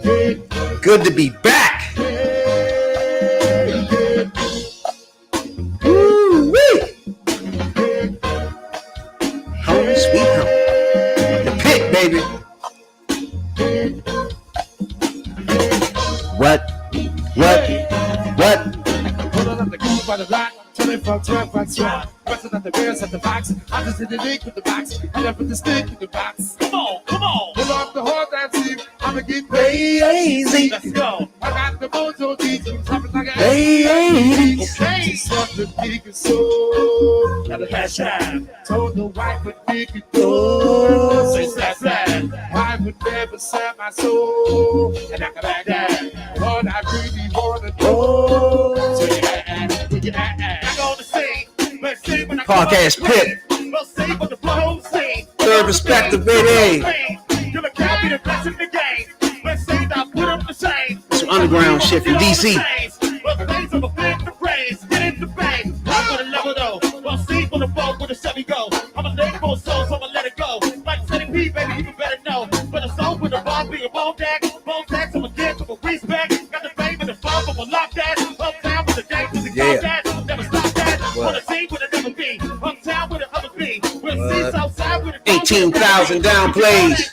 Good to be back. Woo-wee. Home sweet home. The pit, baby. What? Pulling up the cool by the block, turning from 12 by 12. Pressing up the bears at the box. I just hit the link with the box. I left with the stick in the box. Come on. Pull off the horse and see. I'ma get crazy. Let's go. I got the mojo beats. Dropping like an 80s. Okay. Something big and so. Got a cash out. Told the wife but big and go. Say slap. I would never sell my soul. And I can back that. What I really wanna know. So you at. I'm gonna sing. Let's sing when I Podcast Pit. We'll sing when the flow sing. Third perspective, baby. You're the cat, be the best in the game. Let's sing, now put up the chain. Some underground shit from DC. Well, the things of a flip the praise. Get in the bang. I'm gonna level though. Well, see for the boat where the Chevy go. I'm a late for soul, so I'ma let it go. Like City P, baby, you better know. But the soul with the ball be a bone tag. Bone tags, I'm a dance of a respect. Got the fame and the flow, but we'll lock that. Uptown with the dance, with the that. Never stop that. On the team with it never be. Uptown with the other be. We'll see Southside with the 18,000 downplays.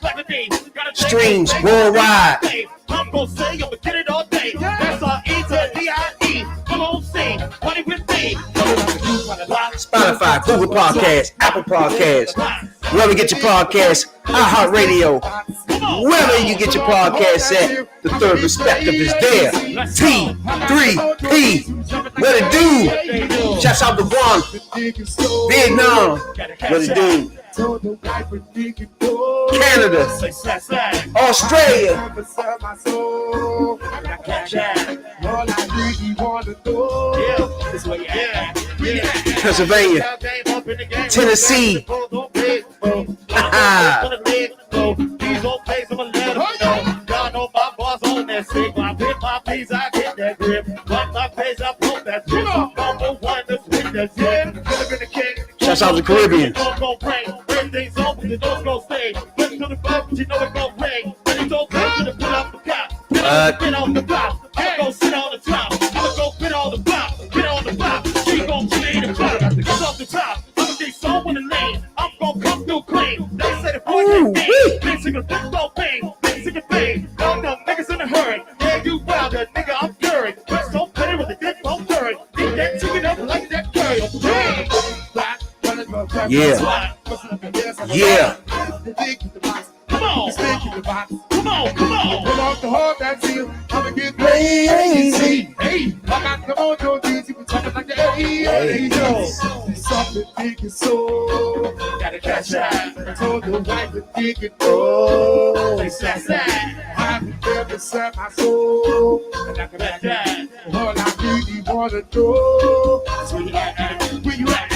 Streams worldwide. I'm gonna say I'm gonna get it all day. That's all E to D-I-E. Come on, sing. Money with me. Spotify, Google Podcasts, Apple Podcasts, wherever you get your podcasts, iHeartRadio, wherever you get your podcasts at, the third perspective is there. T3P, what it do? Shouts out to Guam, Vietnam, what it do? Canada, Australia, Pennsylvania, Tennessee. Shouts out to the Caribbean. Yeah. Come on. Pull off the horse and see. I'ma get crazy. Hey, I got the mojo beats. You talking like the 80s. Something big and so. Gotta catch that. I told the wife to dig it. Oh, they said that. I would never sell my soul. And I can back that. All I really wanna know. So where you at? Where you at?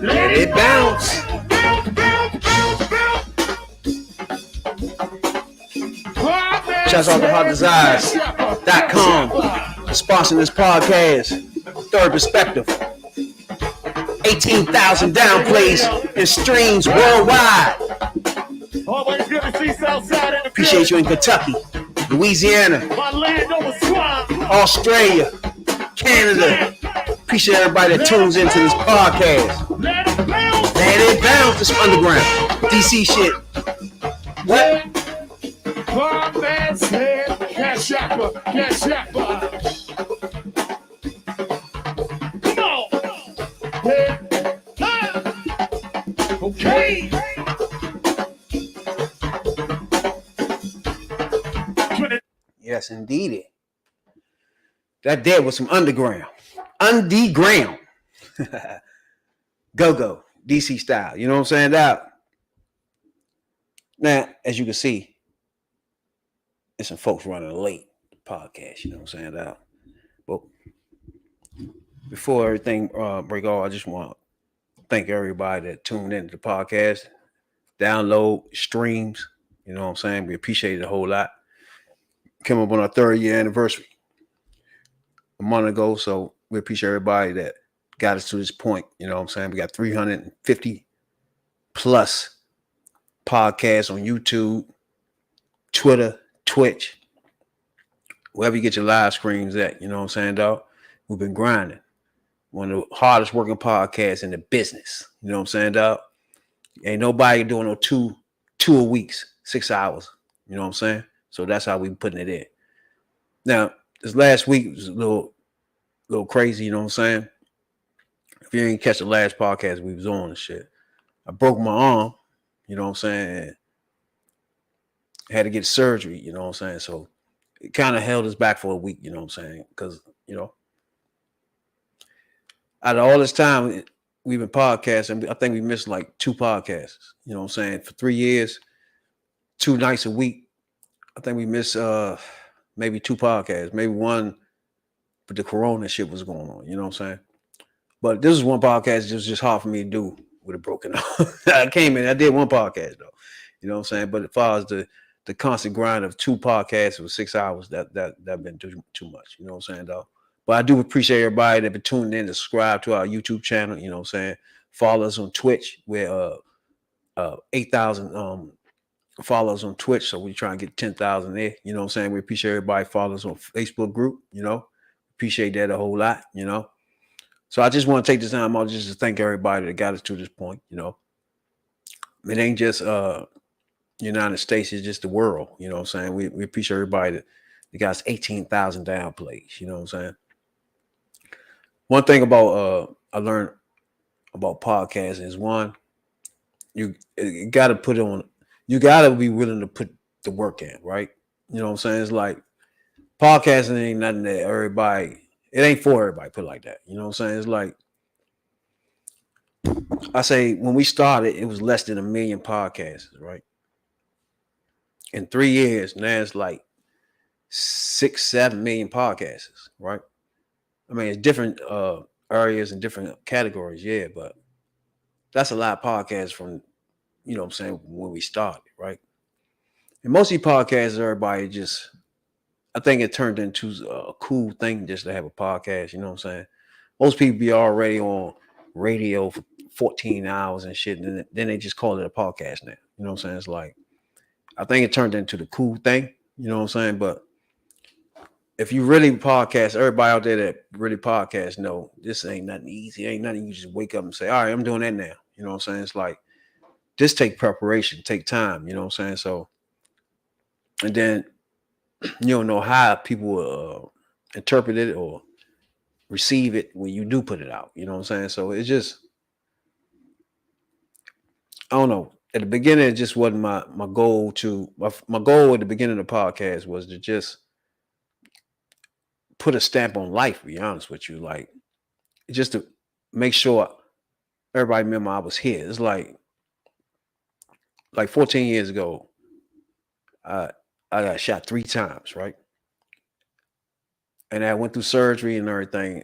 Let it bounce. Shouts out to HotDesires.com for sponsoring this podcast. Third perspective. 18,000 downplays and streams worldwide. Always good to see Southside in the Appreciate you in Kentucky, Louisiana, Australia, Canada. Appreciate everybody that tunes into this podcast. Let it bounce. This underground DC shit. What? Cash Apple. Come on. Okay. Yes, indeed. That there was some underground. Go, DC style. You know what I'm saying? Now, as you can see, there's some folks running late podcast. You know what I'm saying? But before everything break off, I just want to thank everybody that tuned into the podcast, download, streams. You know what I'm saying? We appreciate it a whole lot. Came up on our 3rd-year anniversary a month ago, so we appreciate everybody that got us to this point. You know what I'm saying? We got 350 plus podcasts on YouTube, Twitter, Twitch, wherever you get your live streams at. You know what I'm saying, dog? We've been grinding. One of the hardest working podcasts in the business. You know what I'm saying, dog? Ain't nobody doing no two a weeks, 6 hours. You know what I'm saying? So that's how we putting it in. Now, this last week was a little crazy, you know what I'm saying? If you didn't catch the last podcast we was on and shit, I broke my arm, you know what I'm saying? Had to get surgery, you know what I'm saying? So it kind of held us back for a week, you know what I'm saying? Because, you know, out of all this time we've been podcasting, I think we missed like 2 podcasts, you know what I'm saying? For 3 years, 2 nights a week. I think we missed maybe 2 podcasts, maybe one, but the corona shit was going on, you know what I'm saying? But this is one podcast that was just hard for me to do with a broken arm. I came in, I did one podcast though, you know what I'm saying? But as far as the constant grind of 2 podcasts for 6 hours, that been too much, you know what I'm saying, though? But I do appreciate everybody that been tuning in to subscribe to our YouTube channel, you know what I'm saying? Follow us on Twitch. We're 8,000 followers on Twitch, so we try and get 10,000 there, you know what I'm saying? We appreciate everybody follow us on Facebook group, you know? Appreciate that a whole lot, you know? So I just want to take this time out just to thank everybody that got us to this point, you know? It ain't just United States, it's just the world, you know what I'm saying? We appreciate everybody that got us 18,000 downplays, you know what I'm saying? One thing about I learned about podcasting is, one, you got to put on, you got to be willing to put the work in, right? You know what I'm saying? It's like podcasting ain't nothing that everybody, it ain't for everybody, put it like that. You know what I'm saying? It's like, I say when we started, it was less than 1 million podcasts, right? In 3 years, now it's like 6-7 million podcasts, right? I mean, it's different areas and different categories, yeah, but that's a lot of podcasts from, you know what I'm saying, when we started, right? And most of these podcasts, everybody just, I think it turned into a cool thing just to have a podcast, you know what I'm saying? Most people be already on radio for 14 hours and shit, and then they just call it a podcast now. You know what I'm saying? It's like, I think it turned into the cool thing, you know what I'm saying? But if you really podcast, everybody out there that really podcast know this ain't nothing easy. It ain't nothing you just wake up and say, all right, I'm doing that now. You know what I'm saying? It's like, this take preparation, take time, you know what I'm saying? So, and then you don't know how people will interpret it or receive it when you do put it out. You know what I'm saying? So it's just, I don't know. At the beginning, it just wasn't my goal to, my goal at the beginning of the podcast was to just put a stamp on life, to be honest with you. Like, just to make sure everybody remember I was here. It's like 14 years ago, I got shot 3 times, right? And I went through surgery and everything.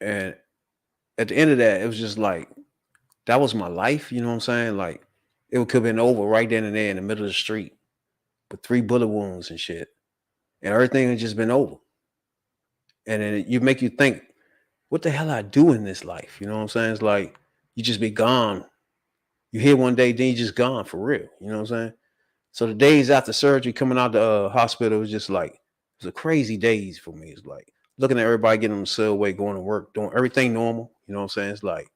And at the end of that, it was just like, that was my life. You know what I'm saying? Like, it could have been over right then and there in the middle of the street with 3 bullet wounds and shit. And everything had just been over. And then you make you think, what the hell I do in this life? You know what I'm saying? It's like, you just be gone. You here one day, then you just gone for real. You know what I'm saying? So the days after surgery, coming out the hospital, was just like, it was a crazy days for me. It's like looking at everybody getting on the subway, going to work, doing everything normal. You know what I'm saying? It's like,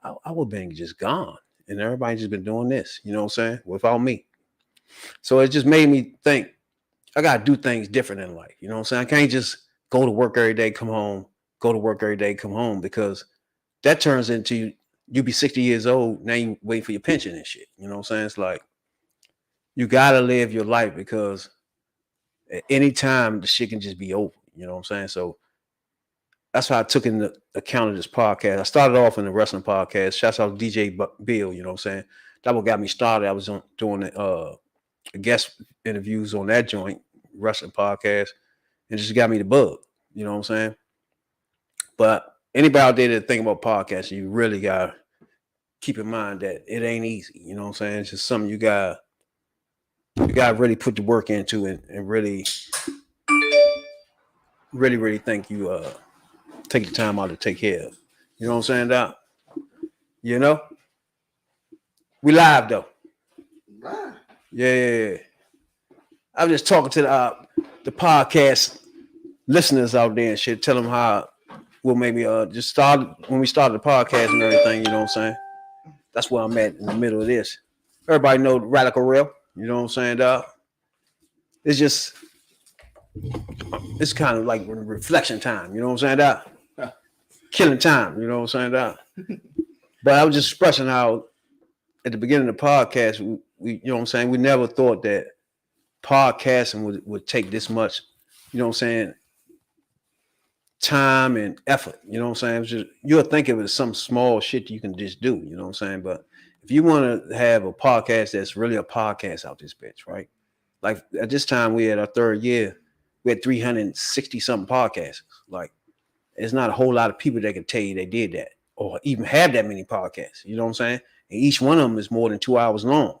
I would have been just gone. And everybody just been doing this, you know what I'm saying? Without me. So it just made me think, I got to do things different in life. You know what I'm saying? I can't just go to work every day, come home, go to work every day, come home, because that turns into you be 60 years old. Now you wait for your pension and shit. You know what I'm saying? It's like, you got to live your life, because at any time the shit can just be over. You know what I'm saying? So that's how I took into account of this podcast. I started off in the wrestling podcast. Shouts out to DJ Bill, you know what I'm saying? That what got me started. I was doing guest interviews on that joint, wrestling podcast, and just got me the bug. You know what I'm saying? But anybody out there that think about podcasting, you really gotta keep in mind that it ain't easy. You know what I'm saying? It's just something you gotta really put the work into and really, really, really think you take the time out to take care of. You know what I'm saying, Doc? You know? We live though. Right. Yeah, yeah, yeah. I was just talking to the podcast listeners out there and shit. Tell them how we'll maybe just start when we started the podcast and everything. You know what I'm saying? That's where I'm at in the middle of this. Everybody know Radical Real. You know what I'm saying, dog? It's just it's kind of like reflection time. You know what I'm saying, dog? Killing time. You know what I'm saying, dog? But I was just expressing how at the beginning of the podcast, we you know what I'm saying, we never thought that podcasting would take this much, you know what I'm saying, time and effort. You know what I'm saying? It's just you'll think of it as some small shit you can just do, you know what I'm saying? But if you want to have a podcast that's really a podcast out this bitch, right? Like at this time we had our third year, we had 360 something podcasts. Like there's not a whole lot of people that can tell you they did that or even have that many podcasts. You know what I'm saying? And each one of them is more than 2 hours long.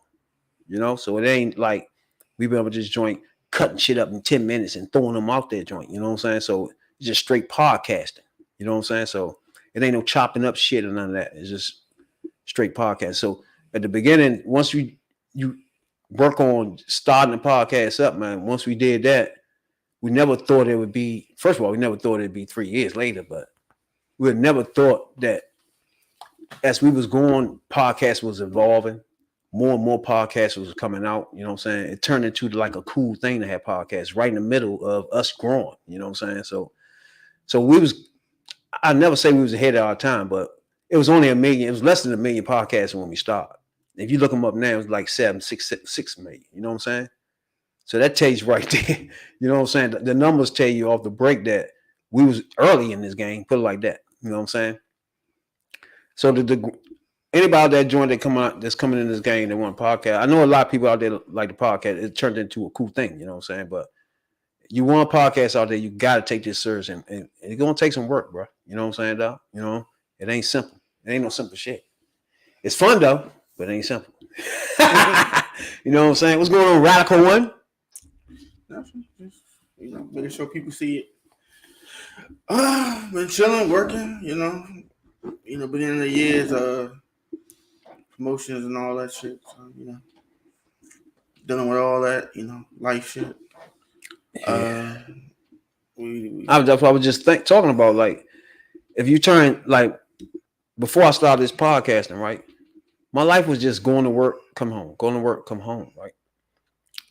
You know, so it ain't like we be able to just joint cutting shit up in 10 minutes and throwing them out there joint. You know what I'm saying? So it's just straight podcasting. You know what I'm saying? So it ain't no chopping up shit or none of that. It's just straight podcast. So at the beginning, once you work on starting the podcast up, man, once we did that, we never thought it would be, first of all, we never thought it'd be 3 years later, but we had never thought that as we was going, podcast was evolving. More and more podcasts was coming out. You know what I'm saying? It turned into like a cool thing to have podcasts right in the middle of us growing. You know what I'm saying? So we was, I never say we was ahead of our time, but it was only a million. It was less than a million podcasts when we started. If you look them up now, it's like 6 million. You know what I'm saying? So that tells you right there. You know what I'm saying? The numbers tell you off the break that we was early in this game. Put it like that. You know what I'm saying? So the anybody out there joined that come out that's coming in this game that want a podcast. I know a lot of people out there like the podcast. It turned into a cool thing. You know what I'm saying? But you want a podcast out there, you got to take this serious, and it's gonna take some work, bro. You know what I'm saying, dog? You know, it ain't simple. It ain't no simple shit. It's fun though, but it ain't simple. You know what I'm saying? What's going on, Radical One? Nothing. Just, making sure people see it. Been chilling, working. Beginning of the years, promotions and all that shit. So, dealing with all that, life shit. Yeah. That's what I was just talking about. Like, if you turn like before I started this podcasting, right? My life was just going to work, come home, going to work, come home, right?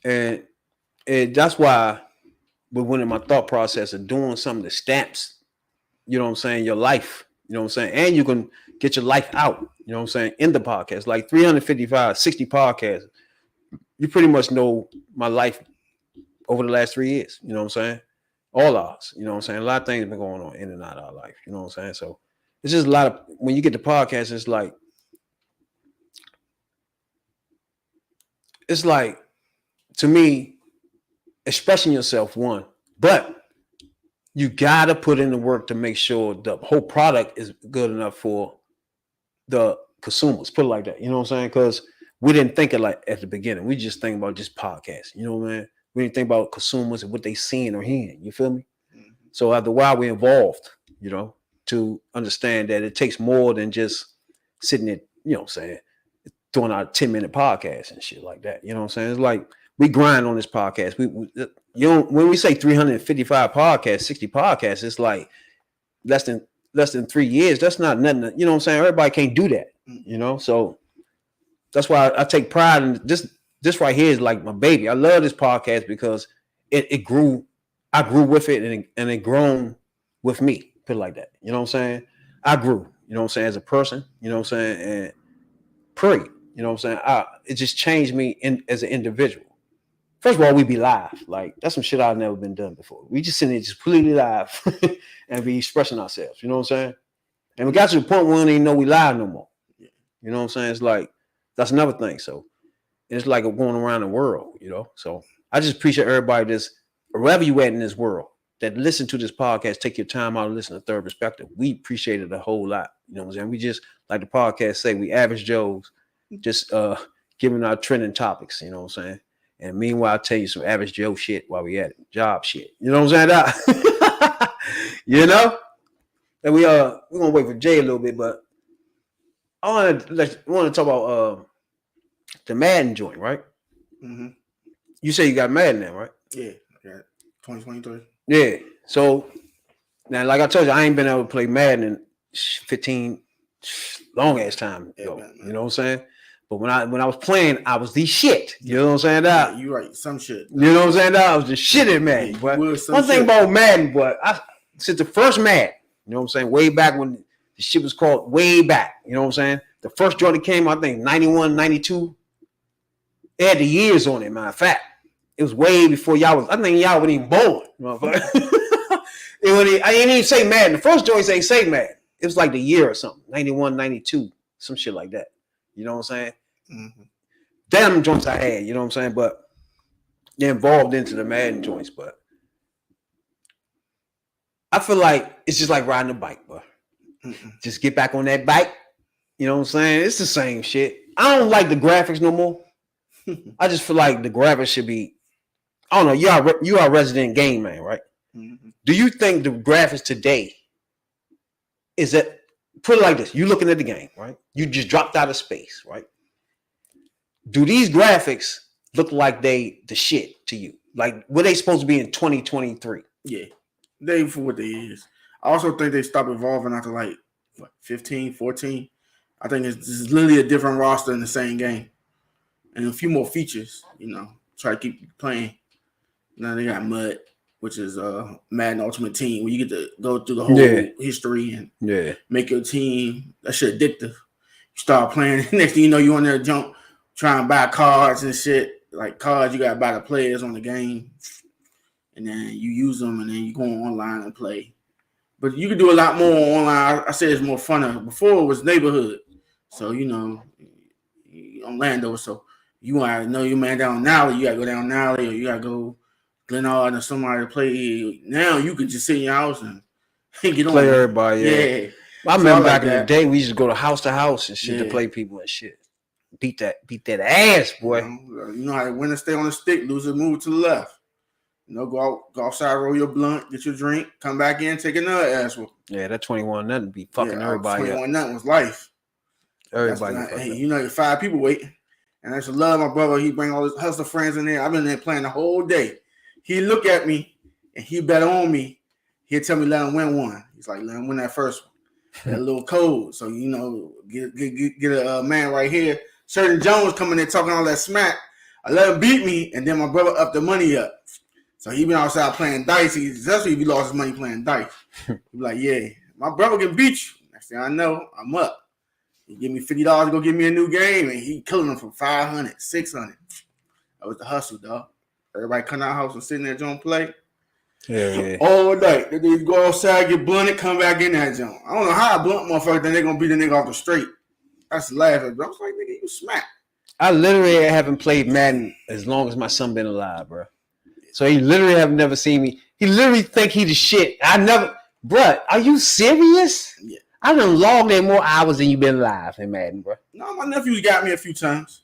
And that's why we went in my thought process of doing something that stamps, you know what I'm saying, your life, you know what I'm saying, and you can get your life out, you know what I'm saying, in the podcast, like 355, 60 podcasts. You pretty much know my life over the last 3 years, you know what I'm saying, all ours, you know what I'm saying, a lot of things have been going on in and out of our life, you know what I'm saying, so it's just a lot of, when you get the podcast, it's like, to me, expressing yourself, one, but you gotta put in the work to make sure the whole product is good enough for the consumers. Put it like that. You know what I'm saying? Because we didn't think it like at the beginning. We just think about just podcasts. You know what I mean? We didn't think about consumers and what they seeing or hearing. You feel me? Mm-hmm. So after a while, we evolved, to understand that it takes more than just sitting there, you know what I'm saying, doing our 10-minute podcast and shit like that. You know what I'm saying? It's like we grind on this podcast. When we say 355 podcasts, 60 podcasts, it's like less than 3 years. That's not nothing. You know what I'm saying? Everybody can't do that. So that's why I take pride in this. This right here is like my baby. I love this podcast because it grew. I grew with it and it grown with me. Put it like that. You know what I'm saying? I grew. You know what I'm saying? As a person. You know what I'm saying? And pray. You know what I'm saying? It just changed me as an individual. First of all, we be live. Like, that's some shit I've never been done before. We just sitting there just completely live and be expressing ourselves. You know what I'm saying? And we got to the point where we don't even know we live no more. You know what I'm saying? It's like, that's another thing. So it's like going around the world, So I just appreciate everybody wherever you at in this world, that listen to this podcast, take your time out and listen to Third Perspective. We appreciate it a whole lot. You know what I'm saying? We just, like the podcast say, we average Joes, just giving our trending topics. You know what I'm saying? And meanwhile, I'll tell you some average Joe shit while we at it. Job shit. You know what I'm saying? You know? And we're gonna wait for Jay a little bit, but I want to talk about the Madden joint, right? Mm-hmm. You say you got Madden now, right? Yeah, I got 2023. Yeah. So now, like I told you, I ain't been able to play Madden in 15 long ass time ago. You know what I'm saying? But when I was playing, I was the shit. You know what I'm saying? Yeah, you right. Some shit. You know what I'm saying? I was just shit at Madden. Yeah, but one thing about Madden, but since the first Madden, you know what I'm saying? Way back when the shit was called way back. You know what I'm saying? The first joint that came, I think 91, 92. It had the years on it, matter of fact. It was way before y'all was. I think y'all wasn't even born, motherfucker. I didn't even say Madden. The first joints ain't say Madden. It was like the year or something, 91, 92, some shit like that. You know what I'm saying? Mm-hmm. Damn joints I had, you know what I'm saying? But they're involved into the Madden joints. But I feel like it's just like riding a bike, bro. Just get back on that bike. You know what I'm saying? It's the same shit. I don't like the graphics no more. I just feel like the graphics should be. I don't know. You are a resident game man, right? Mm-hmm. Do you think the graphics today is that? Put it like this: you looking at the game, right? You just dropped out of space, right? Do these graphics look like they the shit to you? Like were they supposed to be in 2023? Yeah, they for what they is. I also think they stopped evolving after like 15, 14. I think it's literally a different roster in the same game. And a few more features, try to keep you playing. Now they got Mud, which is Madden Ultimate Team, where you get to go through the whole history and make your team. That shit addictive. You start playing, next thing you know, you on there jump, trying to buy cards and shit. Like cards, you got to buy the players on the game. And then you use them, and then you go online and play. But you can do a lot more online. I said it's more funner. Before it was neighborhood. So, on Lando, so you want to know your man down Nally, you got to go down Nally, or you got to go Glenard or somebody to play. Now you can just sit in your house and get on. Play everybody, yeah. I remember back in the day, we used to go to house and shit to play people and shit. Beat that ass, boy. You know how to win and stay on the stick, lose it, move to the left. Go outside, roll your blunt, get your drink, come back in, take another ass whoop. Yeah, that 21-0 be fucking everybody 21-0 was life. Everybody. Your 5 people waiting. And I just love my brother. He bring all his hustler friends in there. I've been there playing the whole day. He look at me and he bet on me. He'll tell me let him win one. He's like, let him win that first one. That little code. So, get a man right here. Certain Jones coming there talking all that smack. I let him beat me, and then my brother upped the money up. So he been outside playing dice. Especially if he lost his money playing dice. He be like, yeah, my brother can beat you. Next thing I know, I'm up. He give me $50 to go get me a new game, and he killing them for $500, $600. That was the hustle, dog. Everybody come out house and sitting there doing play. Yeah. All night. They go outside, get blunted, come back in that joint. I don't know how I blunt motherfucker, then they gonna beat the nigga off the straight. That's laughing, bro. I was like, nigga, you smack. I literally haven't played Madden as long as my son been alive, bro. So he literally have never seen me. He literally think he the shit. I never, bro. Are you serious? Yeah. I done logged in more hours than you been alive in Madden, bro. No, my nephews got me a few times.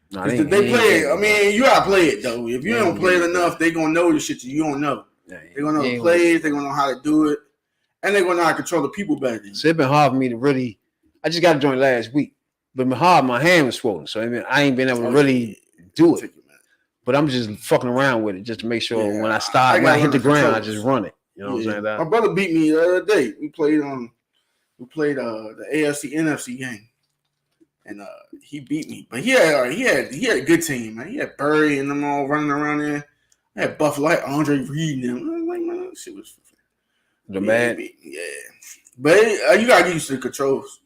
No, they play it. I mean, you gotta play it though. If you don't play it enough, they gonna know the shit you don't know. They're gonna know the plays. They're gonna know how to do it, and they're gonna know how to control the people better than you. So it's been hard for me to really. I just got to join last week, but my hand was swollen, so I ain't been able to really do it. But I'm just fucking around with it just to make sure when I hit the ground, I just run it. You know what I'm saying? My brother beat me the other day. We played the AFC NFC game, and he beat me. But he had a good team, man. He had Burry and them all running around there. I had Buffalo, like Andre Reed and them. I was like, man, that shit was the man. Yeah, but you gotta get used to the controls.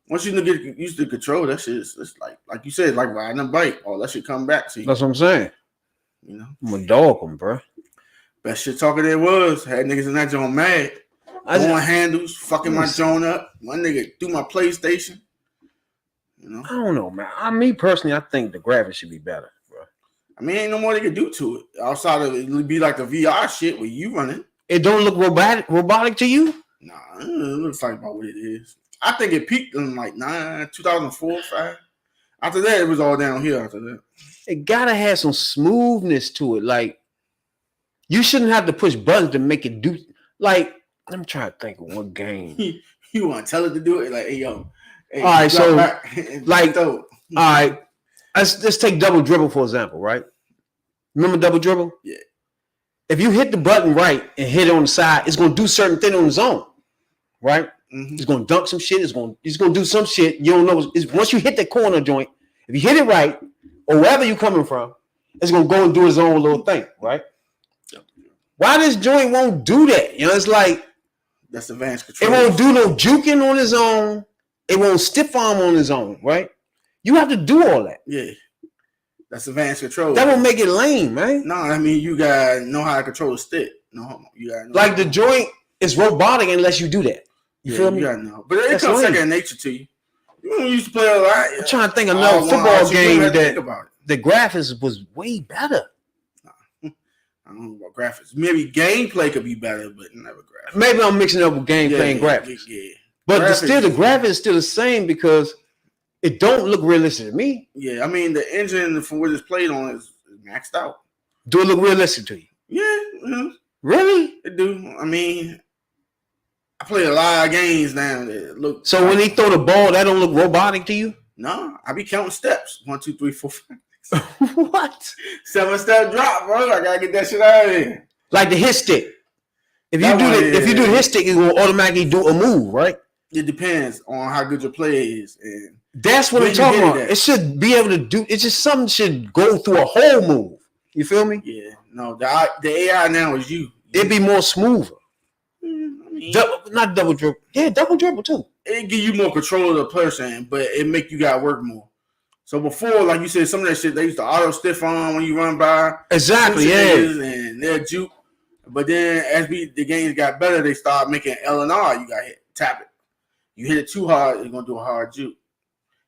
Once you get used to the control, that shit is like you said, like riding a bike. All that shit come back to you. That's what I'm saying. I'm a dog, bro. Best shit talker there was. Had niggas in that joint mad. Throwing handles, fucking my joint up. One nigga threw my PlayStation. I don't know, man. Me personally, I think the graphics should be better, bro. I mean, ain't no more they can do to it outside of it be like the VR shit where you running. It don't look robotic to you? Nah, it looks like about what it is. I think it peaked in like 2004, 5. After that, it was all downhill after that. It gotta have some smoothness to it. Like, you shouldn't have to push buttons to make it do. Like, I'm trying to think of one game. You want to tell it to do it? Like, hey, yo. Hey, all right, so, like, all right, let's take double dribble, for example, right? Remember double dribble? Yeah. If you hit the button right and hit it on the side, it's going to do certain thing on its own, right? Mm-hmm. It's going to dunk some shit. It's going to do some shit. You don't know. Once you hit the corner joint, if you hit it right, or wherever you're coming from, it's going to go and do its own little thing, right? Why this joint won't do that? You know, it's like that's advanced control. It won't do no juking on its own. It won't stiff arm on its own, right? You have to do all that. Yeah. That's advanced control. That won't make it lame, man. No, I mean you gotta know how to control the stick. No, you gotta know. Like the joint is robotic unless you do that. You feel me? You gotta know. But it comes second nature to you. You used to play a lot. I'm trying to think of another football game that the graphics was way better. I don't know about graphics. Maybe gameplay could be better, but never graphics. Maybe I'm mixing up with gameplay and graphics. Yeah. But the graphics is still the same because it don't look realistic to me. Yeah, I mean the engine from what it's played on is maxed out. Do it look realistic to you? Yeah. Really? It do. I mean, I play a lot of games now that look. So when he throw the ball, that don't look robotic to you? No, I be counting steps. 1, 2, 3, 4, 5. What? 7-step drop, bro. I gotta get that shit out of here. Like the hit stick. If you do the hit stick, it will automatically do a move, right? It depends on how good your play is, and that's what I'm talking about. It should be able to do. It's just something should go through a whole move. You feel me? Yeah. No, the AI now is you. It'd be more smoother. Not double dribble. Yeah, double dribble too. It give you more control of the person, but it make you gotta work more. So before, like you said, some of that shit they used to auto stiff on when you run by. Exactly, yeah. And they're juke. But then as the games got better, they started making L&R. You got hit, tap it. You hit it too hard, it's gonna do a hard juke.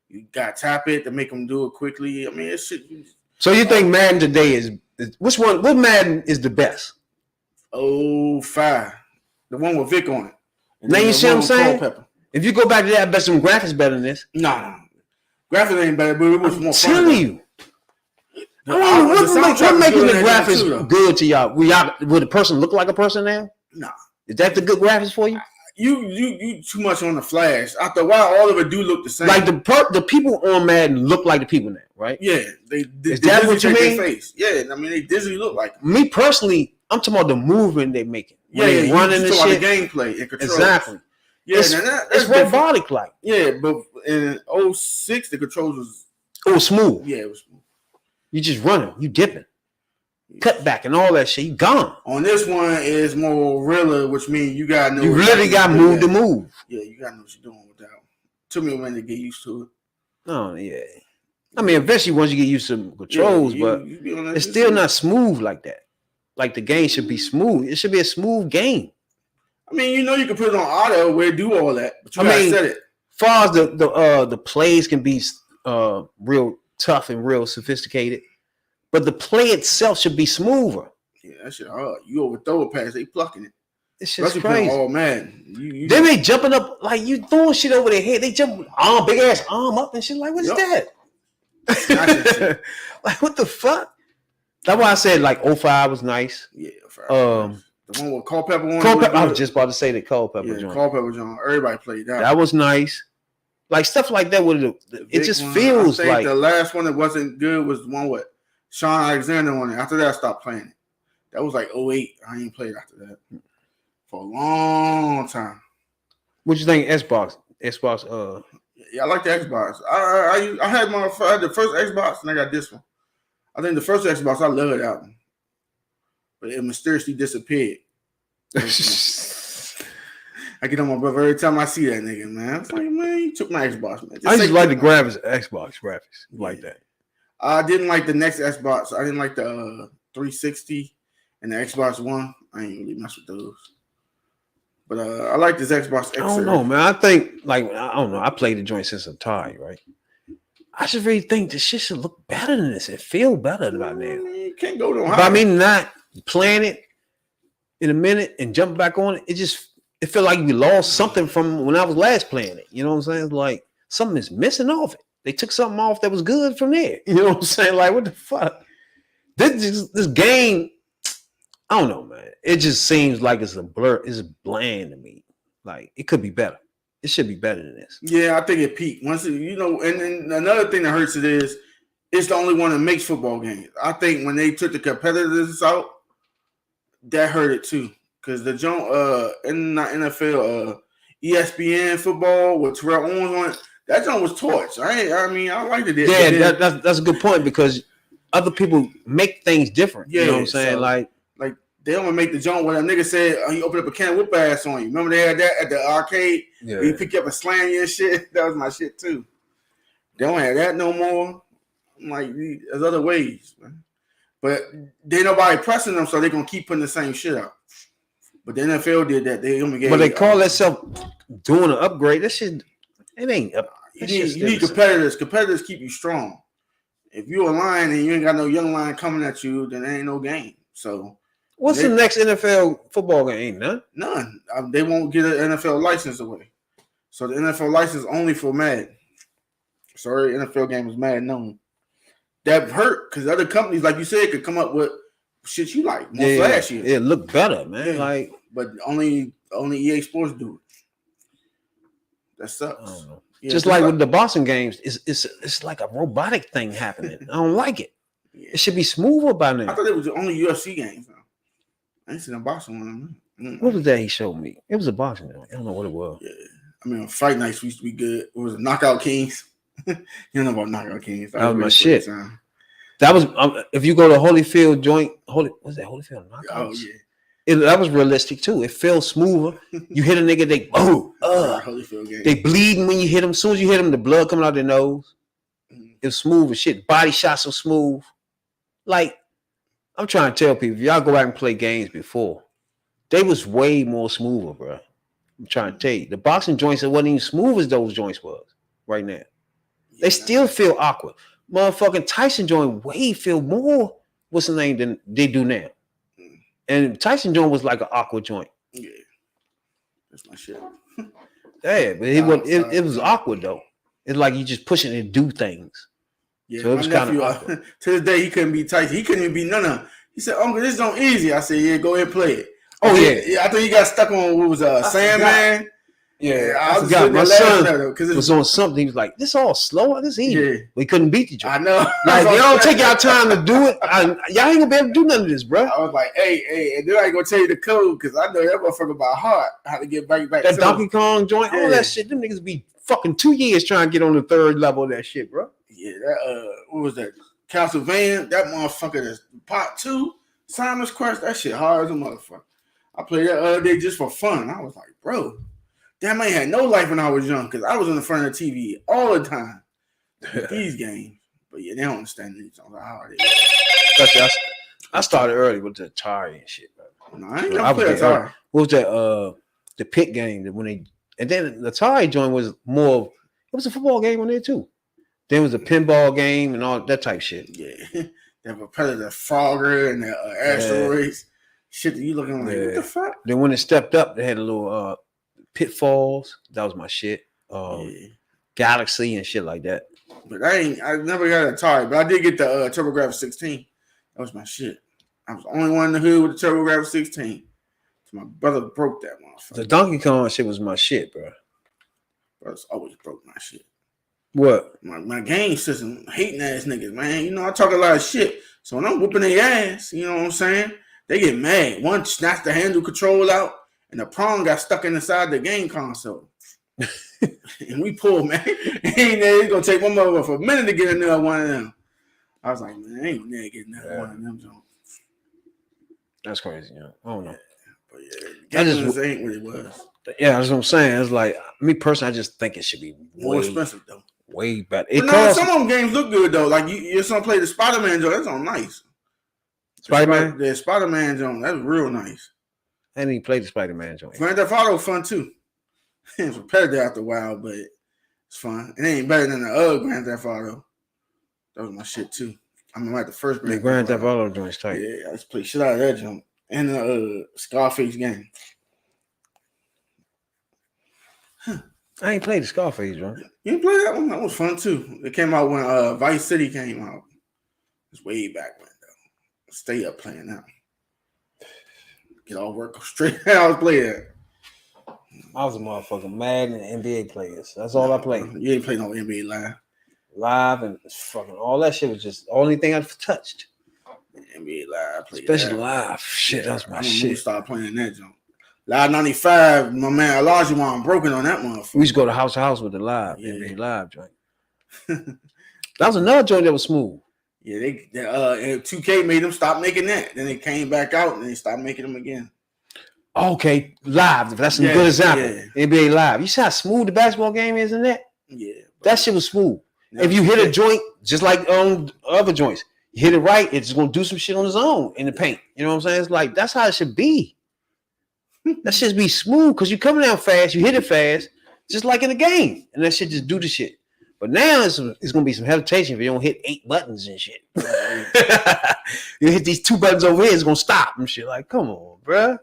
You got to tap it to make them do it quickly. I mean, it's shit. So you think Madden today is which one? What Madden is the best? 05. The one with Vic on it. Now you see what I'm saying? If you go back to that, I bet some graphics better than this. Nah. Graphics ain't better, but it was more fun. I'm telling you. What making the graphics good to y'all? Would the person look like a person now? Nah. Is that the good graphics for you? You too much on the Flash. After a while, all of it do look the same. Like the people on Madden look like the people now, right? Yeah. Is that what you mean? Face. Yeah, I mean, they Disney look like them. Me personally, I'm talking about the movement they making. Yeah, running and shit. The gameplay and control. Exactly. Yeah, it's robotic like. Yeah, but in 06, the controls was smooth. Yeah, it was smooth. You just running, you dipping, cut back and all that shit. You gone. On this one is more realer, which means you gotta know. You really got moved to move. Yeah, you gotta know what you're doing with that. Took me a minute to get used to it. Oh yeah. I mean, eventually once you get used to controls, but it's still not smooth like that. Like the game should be smooth. It should be a smooth game. I mean, you can put it on auto where it do all that, but you gotta set it. Far as the plays can be real tough and real sophisticated, but the play itself should be smoother. Yeah, that shit hard. You overthrow a pass, they plucking it. It's just crazy. Oh man, then they jumping up like you throwing shit over their head. They jump big ass arm up and shit. Like what's that? Like what the fuck? That's why I said like 05 was nice. Yeah, 05. The one with Culpepper on. I was just about to say the Culpepper joint. Culpepper joint. Everybody played that. That was nice. Like stuff like that it just feels like the last one that wasn't good was the one with Sean Alexander on it. After that, I stopped playing it. That was like 08. I ain't played after that for a long time. What you think, Xbox? Yeah, I like the Xbox. I had the first Xbox and I got this one. I think the first Xbox, I love that one. But it mysteriously disappeared. I get on my brother every time I see that nigga, man. It's like, man, you took my Xbox, man. I just like the Xbox graphics like that. I didn't like the next Xbox. I didn't like the 360 and the Xbox One. I ain't really mess with those. But I like this Xbox X. I don't know, man. I think, I don't know. I played the joint since Atari, right? I just really think this shit should look better than this. It feel better about now. You can't go no higher. But I mean, not playing it in a minute and jump back on it, it felt like we lost something from when I was last playing it. You know what I'm saying? Like something is missing off it. They took something off that was good from there. You know what I'm saying? Like what the fuck? This game, I don't know, man. It just seems like it's a blur. It's bland to me. Like it could be better. It should be better than this. Yeah, I think it peaked once. And then another thing that hurts it is it's the only one that makes football games. I think when they took the competitors out, that hurt it too. Because the joint in the NFL, ESPN football with Terrell Owens on it, that joint was torched. I liked it. Yeah, that's a good point because other people make things different. Yeah, you know what I'm saying? So, like they don't make the joint where a nigga said he opened up a can of whoop ass on you. Remember they had that at the arcade? Yeah. Where you pick you up and slam you and shit. That was my shit too. They don't have that no more. I'm like, there's other ways, man. But they nobody pressing them, so they're gonna keep putting the same shit out. But the NFL did that. They only gave. But they call themselves doing an upgrade. That shit, it ain't up. You need competitors. Competitors keep you strong. If you're a lion and you ain't got no young lion coming at you, then there ain't no game. So. What's the next NFL football game? Ain't none. None. They won't get an NFL license away. So the NFL license only for Madden. Sorry, NFL game is Madden known. That hurt because other companies, like you said, could come up with shit you like more flashy. It look better, man. Yeah. Like, but only EA Sports do it. That sucks. I don't know. Yeah, just like with the boxing games, it's like a robotic thing happening. I don't like it. Yeah. It should be smoother by now. I thought it was the only UFC games. I ain't seen a boxing one. What was that he showed me? It was a boxing one. I don't know what it was. Yeah. I mean, Fight Nights used to be good. What was it? Knockout Kings? You don't know about Knockout Kings. That was my shit. That was, if you go to Holyfield joint, what's that, Holyfield Knockouts? Oh, yeah. That was realistic, too. It felt smoother. You hit a nigga, they, they bleeding when you hit them. As soon as you hit them, the blood coming out their nose. It was smooth as shit. Body shots were smooth. Like, I'm trying to tell people, if y'all go back and play games before, they was way more smoother, bro. I'm trying to tell you. The boxing joints wasn't even smooth as those joints was right now. They still feel awkward. Motherfucking Tyson joint way feel more, what's the name, than they do now. And Tyson joint was like an awkward joint. Yeah. That's my shit. Yeah, but it was awkward, though. It's like you just pushing it to do things. Yeah, so it was kind of to this day he couldn't beat Tyson. He couldn't even beat none of them. He said, "Uncle, this don't easy." I said, "Yeah, go ahead and play it." Oh yeah. I thought he got stuck on what was Sandman. Yeah, I forgot. My son was on something. He was like, "This all slow. This easy." Yeah. We couldn't beat each other. I know. Like they don't take y'all time to do it. Y'all ain't gonna be able to do none of this, bro. I was like, "Hey," and then I ain't gonna tell you the code because I know that motherfucker by heart how to get back. That Donkey Kong joint, all that shit. Them niggas be fucking 2 years trying to get on the third level of that shit, bro. Yeah, that what was that? Castlevania, that motherfucker that's part 2, Simon's Quest, that shit hard as a motherfucker. I played that other day just for fun. I was like, bro, that man had no life when I was young because I was in the front of the TV all the time with these games. But yeah, they don't understand these on how it is. I started early with the Atari and shit, bro. No, I ain't never played Atari. What was that? The pit game that when they and then the Atari joint was more. It was a football game on there too. Then was a pinball game and all that type shit. Yeah, that Predator Frogger and the asteroids. Shit that you looking like, what the fuck? Then when it stepped up, they had a little pitfalls. That was my shit. Galaxy and shit like that. But I never got an Atari, but I did get the TurboGrafx 16. That was my shit. I was the only one in the hood with the TurboGrafx 16. So my brother broke that motherfucker. The Donkey Kong shit was my shit, bro. Brothers always broke my shit. What? My game system, hating ass niggas, man. You know, I talk a lot of shit. So when I'm whooping their ass, you know what I'm saying? They get mad. One snatched the handle control out, and the prong got stuck inside the game console. And we pulled, man. It's gonna take one mother for a minute to get another one of them. I was like, man, I ain't gonna never get another one of them. That's crazy, yeah. I don't know. But yeah, games ain't what it was. Yeah, that's what I'm saying. It's like me personally, I just think it should be more expensive though. Way better. Some of them games look good though. Like your son played the Spider-Man joint. That's on nice. Spider-Man? The Spider-Man joint. That's real nice. I didn't even play the Spider-Man joint. Grand Theft Auto fun too. It's repetitive after a while, but it's fun. It ain't better than the other Grand Theft Auto. That was my shit too. I mean, like the first Grand Theft Auto joint's tight. Yeah, I just played shit out of that joint. and the Scarface game. I ain't played the Scarface, right? You didn't play that one? That was fun too. It came out when Vice City came out. It's way back when though. Stay up playing now. Get all work straight out play that. I was a motherfucking Madden and NBA players. That's all I played. You ain't play no NBA Live. Live and fucking all that shit was just the only thing I've touched. NBA Live, I played Especially that. live. Shit, that's my I shit. Start playing that junk. Live 95, my man Elijah Wan broken on that motherfucker. We used to go to house to house with the live, Yeah. NBA Live joint. That was another joint that was smooth. Yeah, they 2K made them stop making that. Then they came back out and they stopped making them again. Okay, live. That's a Yeah, good example. yeah. NBA Live. You see how smooth the basketball game is in that? Yeah. That shit was smooth. Now, If you hit a joint, just like on other joints, you hit it right, it's gonna do some shit on its own in the paint. You know what I'm saying? It's like that's how it should be. That shit be smooth because you coming down fast, you hit it fast, just like in the game, and that shit just do the shit. But now it's gonna be some hesitation if you don't hit 8 buttons and shit. You hit these 2 buttons over here, it's gonna stop and shit. Like, come on, bruh.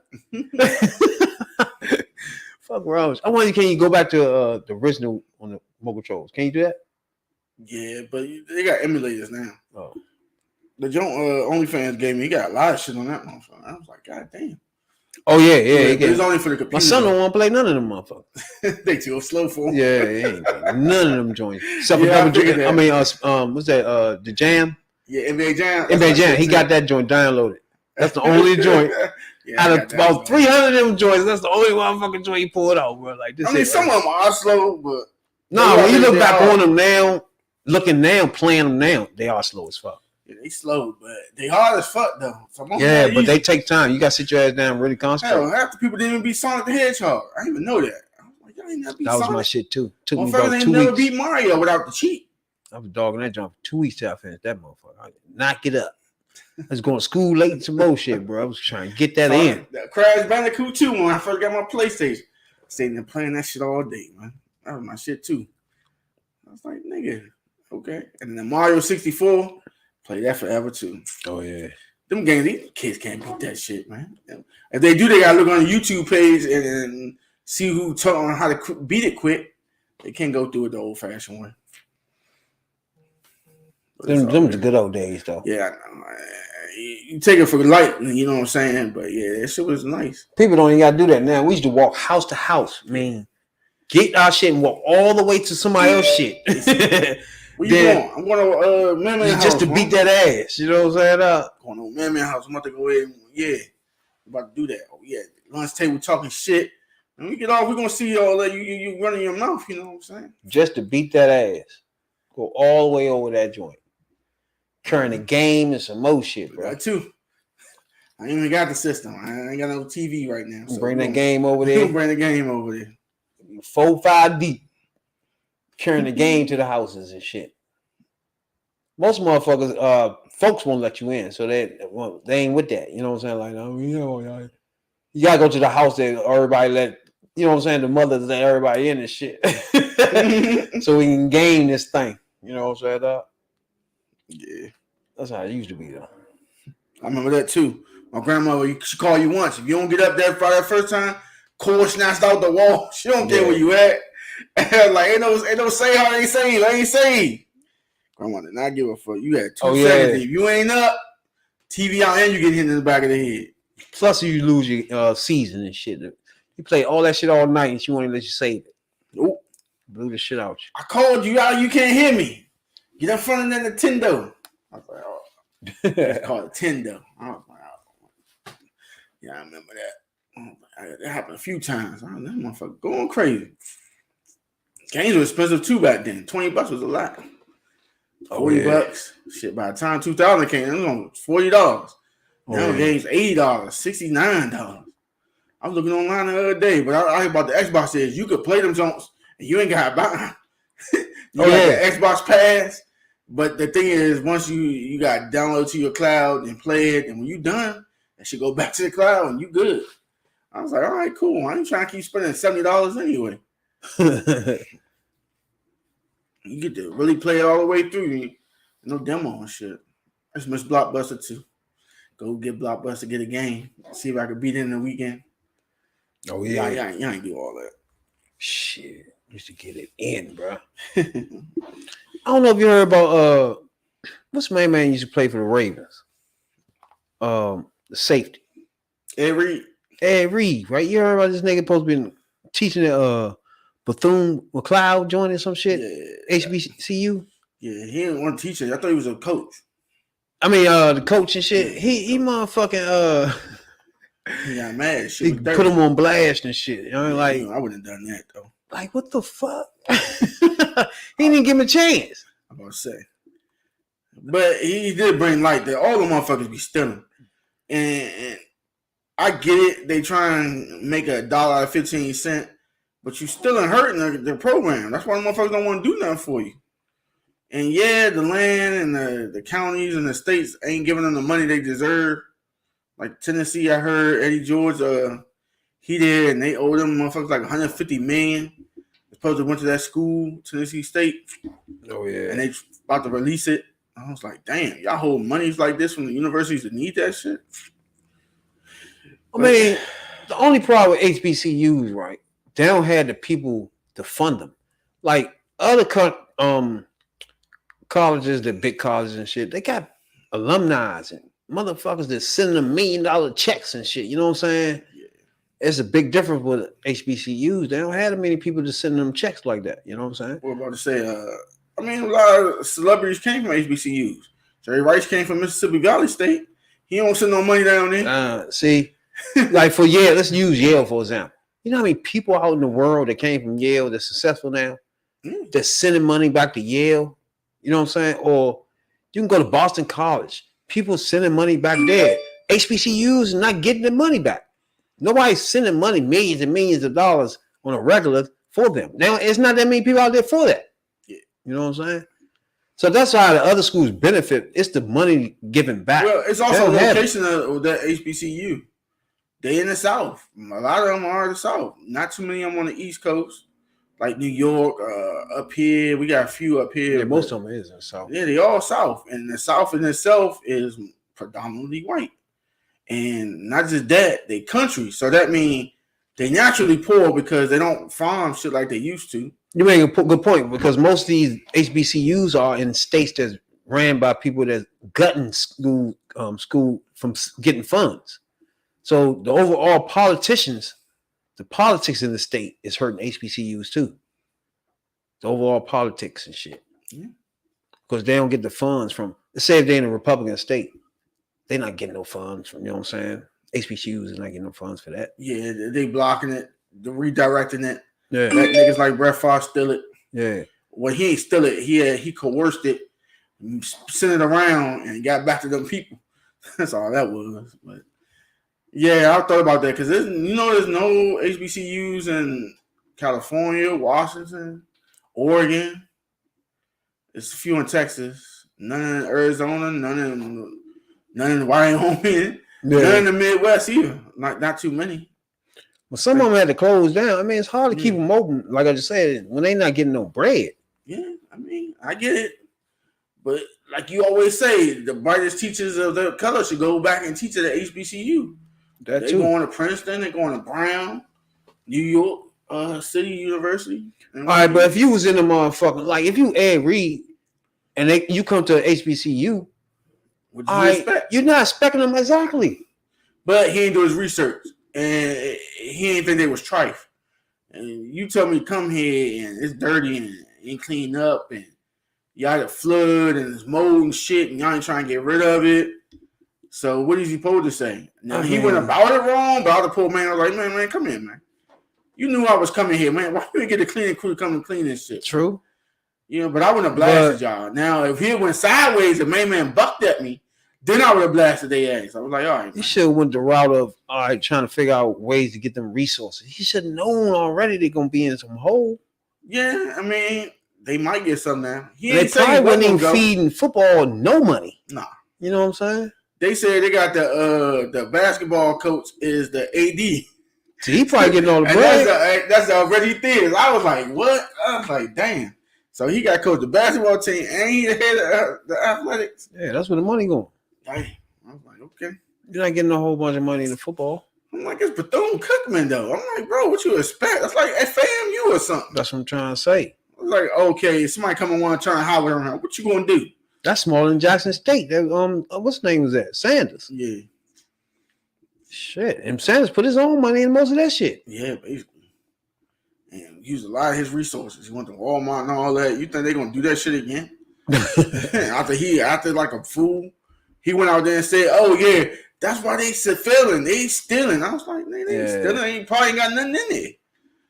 Fuck wrong. I wonder, can you go back to the original on the remote controls? Can you do that? Yeah, but they got emulators now. Oh. The joint OnlyFans gave me, he got a lot of shit on that motherfucker. I was like, God damn. Oh yeah. It's only for the computer. My son don't want to play none of them motherfuckers. They too slow for him. Yeah, he ain't got none of them joints. Except for Yeah, what's that? The Jam. Yeah, NBA Jam. NBA Jam. He got that joint downloaded. That's the only joint Yeah, out of about 300 of them joints. That's the only motherfucking joint he pulled out, bro. Like this. I mean, some of them are slow, but no, when you look back on them now, playing them now, they are slow as fuck. Yeah, they slow, but they hard as fuck though. Yeah, but they take time. You got to sit your ass down and really concentrate. Hell, half the people didn't even beat Sonic the Hedgehog. I didn't even know that. I was like, y'all ain't never beat That was Sonic. my shit too. Took me Motherfuckers about ain't 2 never weeks. beat Mario without the cheat. I was dogging that jump for 2 weeks till I finished that motherfucker. I knock it up. I was going to school late and some more shit, bro. I was trying to get that in. Crash Bandicoot 2 when I first got my PlayStation. Sitting there playing that shit all day, man. That was my shit too. I was like, nigga, okay. And then the Mario 64, play that forever too. Oh yeah. Them games, these kids can't beat that shit, man. If they do, they gotta look on the YouTube page and see who taught on how to beat it quick. They can't go through it the old-fashioned way. Them the good old days, though. Yeah, I know. You take it for light, you know what I'm saying? But yeah, that shit was nice. People don't even got to do that now. We used to walk house to house. I mean, get our shit and walk all the way to somebody else's shit. Where you going? I'm going to Man house. Just to beat that ass. You know what I'm saying? Going to Man house. I'm about to go in. Yeah. I'm about to do that. Oh, yeah. Lunch table talking shit. When we get off, we're going to see all that. You running your mouth. You know what I'm saying? Just to beat that ass. Go all the way over that joint. Carrying the game and some more shit, bro. That too. I ain't even got the system. I ain't got no TV right now. So bring that game over there. Bring the game over there. 4-5 deep. Carrying the game to the houses and shit. Most motherfuckers, folks won't let you in, so they ain't with that. You know what I'm saying? Like, you gotta go to the house that everybody let. You know what I'm saying? The mothers let everybody in and shit, so we can game this thing. You know what I'm saying? Yeah, that's how it used to be, though. I remember that too. My grandmother, she call you once. If you don't get up there for that first time, cord snatched out the wall. She don't care where you at. Like ain't no say how they say. I ain't say. Grandma did not give a fuck. You had 270. If you ain't up, TV out and you get hit in the back of the head. Plus, you lose your season and shit. You play all that shit all night, and she won't even let you save it. Nope. Blew the shit out you. I called you out. You can't hear me. Get in front of the Nintendo. I was like, oh. It's called a Nintendo. I was like, oh. Yeah, I remember that. That happened a few times. That motherfucker going crazy. Games were expensive too back then. $20 was a lot. $40. Shit, by the time 2000 came, it was on $40. Now games $80, $69. I was looking online the other day, but I heard about the Xbox is you could play them songs and you ain't got to buy. You got the Xbox Pass. But the thing is, once you got download to your cloud and play it, and when you done, that should go back to the cloud and you good. I was like, all right, cool. I ain't trying to keep spending $70 anyway. You get to really play it all the way through. No demo and shit. That's Miss Blockbuster too. go get Blockbuster, get a game, see if I could beat it in the weekend. Oh Yeah, yeah. y'all ain't do all that. Shit. Used to get it in, bro. I don't know if you heard about what's my man used to play for the Ravens? The safety. Ed Reed. Ed Reed, right? You heard about this nigga supposed to be teaching at Bethune McLeod joining some shit? Yeah. HBCU? Yeah, he didn't want to teach it. I thought he was a coach. I mean, the coach and shit. He motherfucking He got mad. Shit he was dirty. put him on blast and shit. You know, Yeah, like I wouldn't have done that though. like what the fuck? He didn't give him a chance. I'm about to say. But he did bring light that all the motherfuckers be stealing. And I get it. They try and make $1 out of 15 cents, but you still hurting the program. That's why the motherfuckers don't want to do nothing for you. And yeah, the land and the counties and the states ain't giving them the money they deserve. Like Tennessee, I heard Eddie George, he did, and they owe them motherfuckers like $150 million. They supposed to went to that school, Tennessee State. Oh yeah. And they about to release it. I was like, damn, y'all hold monies like this from the universities that need that shit? I mean, the only problem with HBCUs, right? They don't have the people to fund them. Like other colleges, the big colleges and shit, they got alumni and motherfuckers that send them $1 million checks and shit. You know what I'm saying? Yeah. It's a big difference with HBCUs. They don't have that many people to send them checks like that. You know what I'm saying? What about to say? I mean, a lot of celebrities came from HBCUs. Jerry Rice came from Mississippi Valley State. He don't send no money down there. See, like for Yale, let's use Yale for example. You know how many people out in the world that came from Yale that's successful now? That's sending money back to Yale. You know what I'm saying? Or you can go to Boston College. People sending money back there. HBCUs not getting their money back. Nobody's sending money, millions and millions of dollars on a regular for them. Now, it's not that many people out there for that. Yeah. You know what I'm saying? So that's how the other schools benefit. It's the money given back. Well, it's also the location of that HBCU. They in the South. A lot of them are in the South. Not too many of them on the East Coast. Like New York, up here. We got a few up here. Yeah, most of them is in the South. Yeah, they all South. And the South in itself is predominantly white. And not just that, they country. So that means they naturally poor because they don't farm shit like they used to. You make a good point because most of these HBCUs are in states that's ran by people that's gutting school from getting funds. So the overall the politics in the state is hurting HBCUs too. The overall politics and shit. Because they don't get the funds from, let's say if they're in a Republican state, they're not getting no funds from, you know what I'm saying? HBCUs is not getting no funds for that. Yeah, they blocking it, they're redirecting it. Yeah. Let niggas like Brett Favre steal it. Yeah. Well, he ain't steal it. He coerced it, sent it around, and got back to them people. That's all that was. But yeah, I thought about that because there's no HBCUs in California, Washington, Oregon. There's a few in Texas, none in Arizona, none in Wyoming, none in the Midwest either. Not too many. Well, some of them had to close down. I mean, it's hard to keep them open. Like I just said, when they not getting no bread. Yeah, I mean, I get it. But like you always say, the brightest teachers of their color should go back and teach at the HBCU. They're going to Princeton, they're going to Brown, New York City University. All right, but if you was in the motherfucker, like if you Ed Reed and you come to HBCU, what do you expect? You're not expecting them exactly. But he ain't do his research. And he ain't think they was trife. And you tell me come here and it's dirty and ain't cleaned up and y'all got a flood and it's mold and shit and y'all ain't trying to get rid of it. So what is he supposed to say? Now he went about it wrong, but the poor man was like, man, come here, man. You knew I was coming here, man. Why you didn't get the cleaning crew to come and clean this shit? True. You know, but I wouldn't have blasted y'all. Now, if he went sideways and main man bucked at me, then I would have blasted their ass. I was like, all right. He should have went the route of trying to figure out ways to get them resources. He should have known already they're gonna be in some hole. Yeah, I mean, they might get some now. They probably wasn't even feeding football no money. Nah. You know what I'm saying? They said they got the basketball coach is the AD. So he probably getting all the bread. That's already thing. I was like, what? I was like, damn. So he got coach the basketball team and he the head of the athletics. Yeah, that's where the money going. Dang. I was like, okay. You're not getting a whole bunch of money in the football. I'm like, it's Bethune-Cookman, though. I'm like, bro, what you expect? That's like FAMU or something. That's what I'm trying to say. I was like, okay, somebody come and want to turn highway around. What you going to do? That's smaller than Jackson State. What's the name was that? Sanders. Yeah. Shit. And Sanders put his own money in most of that shit. Yeah, basically. And used a lot of his resources. He went to Walmart and all that. You think they're going to do that shit again? after like a fool, he went out there and said, oh, yeah, that's why they failing. They stealing. I was like, they ain't stealing. They probably ain't got nothing in there.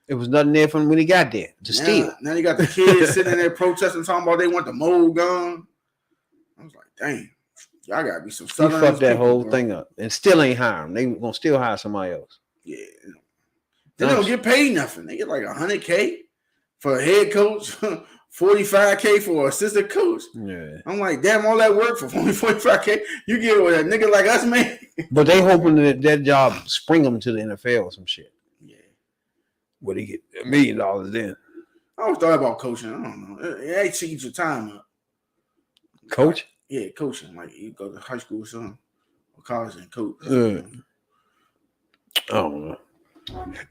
It was nothing there from when he got there to steal. Now you got the kids sitting in there protesting, talking about they want the mold gone. I was like, dang, y'all got to be some southern. He fucked that whole thing up and still ain't hire him. They going to still hire somebody else. Yeah. They don't get paid nothing. They get like $100K for a head coach, $45K for an assistant coach. Yeah. I'm like, damn, all that work for only $45K. You get with a nigga like us, man. But they hoping that job spring them to the NFL or some shit. Yeah. Where they get $1 million then. I always thought about coaching. I don't know. It actually eats your time up. Coach? Yeah, coaching. Like you go to high school or something, or college and coach. I don't know.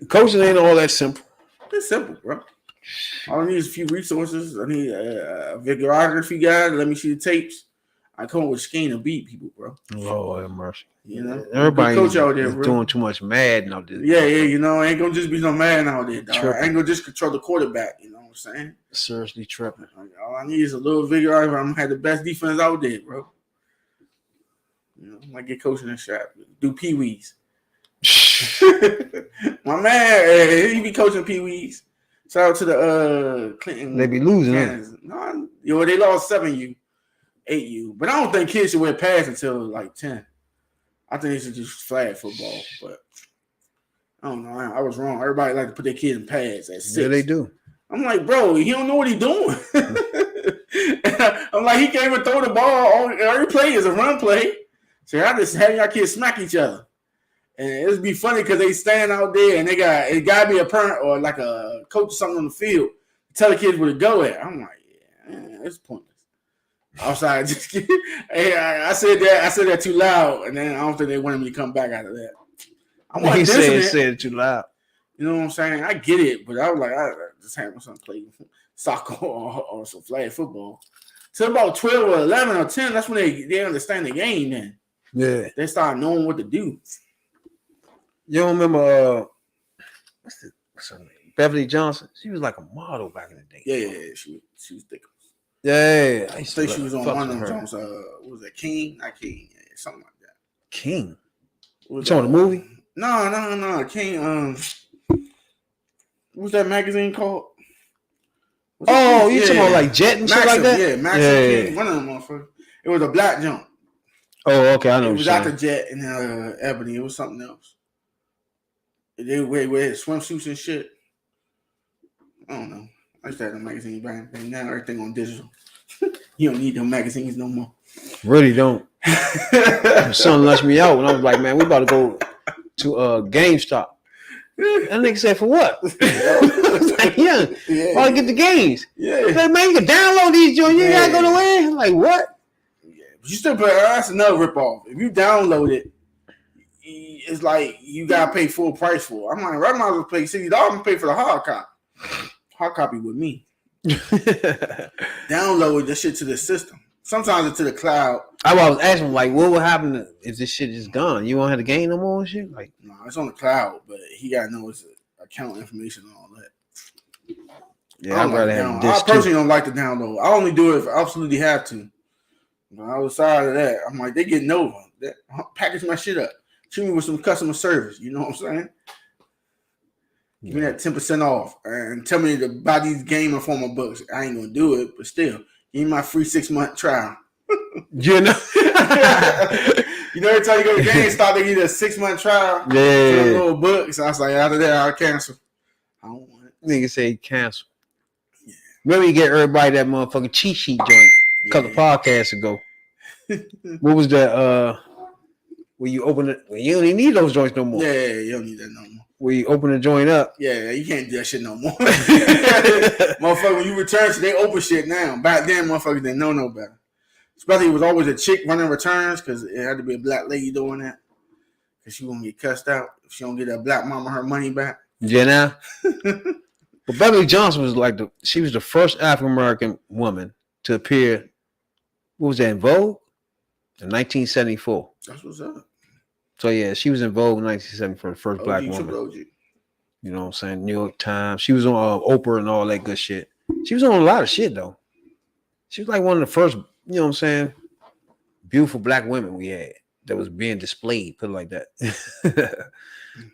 Coaching ain't all that simple. It's simple, bro. All I need is a few resources. I need a videography guy to let me see the tapes. I come up with a scheme to beat people, bro. Lord have mercy. You know, everybody coach out there, bro. Doing too much Madden out there. Yeah, you know, ain't gonna just be no man out there, dog. I ain't gonna just control the quarterback. You know what I'm saying? Seriously tripping. All I need is a little videographer. I'm gonna have the best defense out there, bro. You know, I might get coaching and shot. Do pee-wees. My man, he be coaching pee-wees. Shout out to the Clinton. They be losing. No, they lost 7U, 8U. But I don't think kids should wear pads until like 10. I think they should just flag football. But I don't know. I was wrong. Everybody like to put their kids in pads at 6. Yeah, they do. I'm like, bro, he don't know what he's doing. I'm like, he can't even throw the ball. Every play is a run play. So I just having y'all kids smack each other. And it'd be funny because they stand out there and it gotta be a parent or like a coach or something on the field to tell the kids where to go at. I'm like, yeah, it's pointless. Outside, just hey, I said that too loud, and then I don't think they wanted me to come back out of that. I want to say it too loud. You know what I'm saying? I get it, but I was like, I just had my son play soccer or some flag football. Till about 12 or 11 or 10, that's when they understand the game. Then they start knowing what to do. You don't remember what's her name? Beverly Johnson? She was like a model back in the day. Yeah, she was thick. Yeah, I think she was on one of them Jones. What was that? King? Not King. Yeah, something like that. King. You talking the movie? No. King. What's that magazine called? You talking about like Jet and shit like that? Yeah, Maxim King. One of them motherfuckers. It was a black jump. Oh, okay. I know. It was after Jet and Ebony. It was something else. They wear swimsuits and shit. I don't know. I used to have a magazine back then. Now everything on digital. You don't need them magazines no more. Really don't. My son left me out when I was like, man, we about to go to GameStop. That nigga said, for what? Like, yeah, to get the games. Yeah. Like, man, you can download these joints. You gotta go to where? I'm like, what? Yeah, but you still pay. That's another ripoff. If you download it, it's like you gotta pay full price for it. I'm like, I might as well pay $60 and pay for the hard copy. Hard copy with me. Download this shit to the system. Sometimes it's to the cloud. I was asking, like, what would happen if this shit is gone? You won't have the game no more and shit? Like, no, it's on the cloud, but he gotta know his account information and all that. Yeah, I'd rather have this. I personally don't like to download. I only do it if I absolutely have to. But outside of that, I'm like, they getting over. Package my shit up. Treat me with some customer service. You know what I'm saying? Give me that 10% off and tell me to buy these game and formal books. I ain't gonna do it, but still, give me my free 6-month trial. You know, every time you go to GameStop, they give you a 6-month trial. Yeah, for little books. So I was like, after that, I'll cancel. I don't want it. Nigga say cancel. Yeah. Remember you get everybody that motherfucking cheat sheet joint a couple podcasts ago. What was that? Where you open it? Well, you don't even need those joints no more. Yeah, you don't need that no more. Where you open the joint up. Yeah, you can't do that shit no more. Motherfucker, when you return, so they open shit now. Back then, motherfuckers didn't know no better. Especially it was always a chick running returns because it had to be a black lady doing that. Cause she gonna get cussed out if she don't get that black mama her money back. Yeah, now. But Beverly Johnson was she was the first African American woman to appear. What was that, in Vogue? In 1974. That's what's up. So yeah, she was in Vogue in 1974, the first OG, black woman. OG. You know what I'm saying? New York Times. She was on Oprah and all that good shit. She was on a lot of shit though. She was like one of the first, you know what I'm saying, beautiful black women we had that was being displayed, put it like that.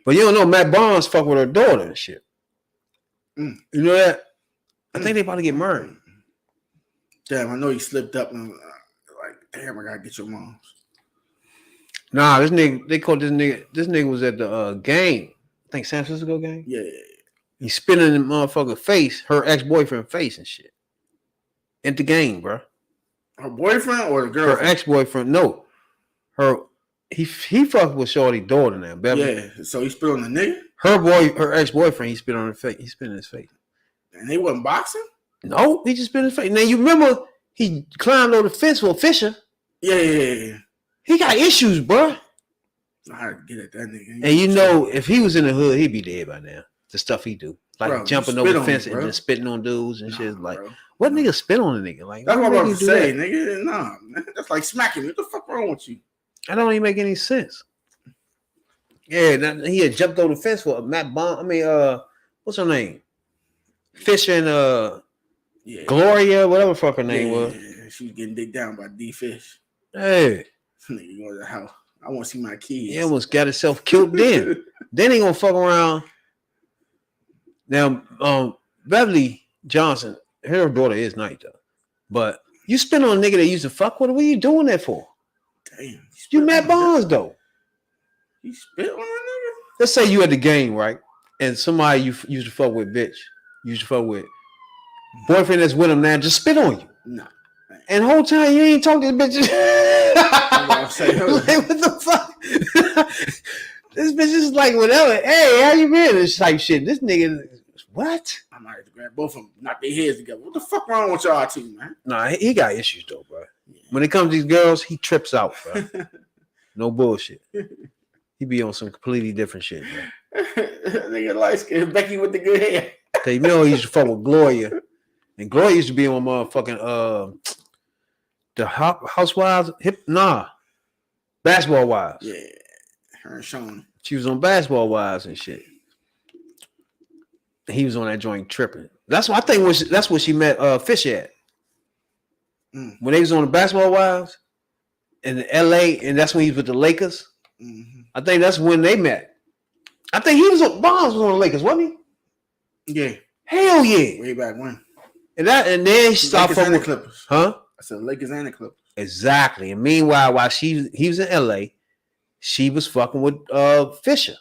But you don't know, Matt Barnes fucked with her daughter and shit. You know that? I think they about to get married. Damn, I know he slipped up and like, damn, I gotta get your mom's. Nah, this nigga, they called this nigga was at the game. I think San Francisco game. Yeah. He's spinning the motherfucker face, her ex-boyfriend face and shit. In the game, bro. Her boyfriend or the girl? Her ex-boyfriend, no. He fucked with Shorty daughter now, Beverly. Yeah, so he spit on the nigga? Her ex-boyfriend, he spit on her face. He spit in his face. And they wasn't boxing? No, he just spit in his face. Now you remember he climbed over the fence for Fisher. Yeah. He got issues, bro. I had to get at that nigga. And you know, if he was in the hood, he'd be dead by now. The stuff he do. Like bro, jumping over the fence and just spitting on dudes and shit. Like, bro. what nigga spit on a nigga? Like, that's what I'm about to say, that? nigga. Nah, man. That's like smacking me. What the fuck wrong with you? That don't even make any sense. Yeah, he had jumped over the fence for Matt Bond. I mean, what's her name? Fisher and Gloria, whatever the fuck her name was. Yeah, she was getting digged down by D Fish. Hey. Nigga go to the house. I want to see my kids. He almost got himself killed then. Then he gonna fuck around. Now, Beverly Johnson, her daughter is nice though. But you spit on a nigga that used to fuck with her. What are you doing that for? Damn. You Matt Barnes though. You spit on a nigga? Let's say you at the game, right? And somebody you used to fuck with, bitch. You used to fuck with. Boyfriend that's with him now just spit on you. No. And the whole time you ain't talking to this bitch. Like, what the fuck? This bitch is like whatever. Hey, how you been? This type shit. This nigga, what? I might have to grab both of them, knock their heads together. What the fuck wrong with y'all two, man? Nah, he got issues though, bro. Yeah. When it comes to these girls, he trips out, bro. No bullshit. He be on some completely different shit, bro. Nigga light skin Becky with the good hair. Cause you know he used to fuck with Gloria, and Gloria used to be on motherfucking the Housewives. Basketball Wives. Yeah, her and Sean. She was on Basketball Wives and shit. He was on that joint tripping. That's what I think. That's what she met Fisher at. When they was on the Basketball Wives in LA, and that's when he was with the Lakers. Mm-hmm. I think that's when they met. I think Bonds was on the Lakers, wasn't he? Yeah. Hell yeah. Way back when. And then she stopped fucking with the Clippers. Huh? I said Lakers and the Clippers. Exactly. And meanwhile, while he was in LA, she was fucking with Fisher.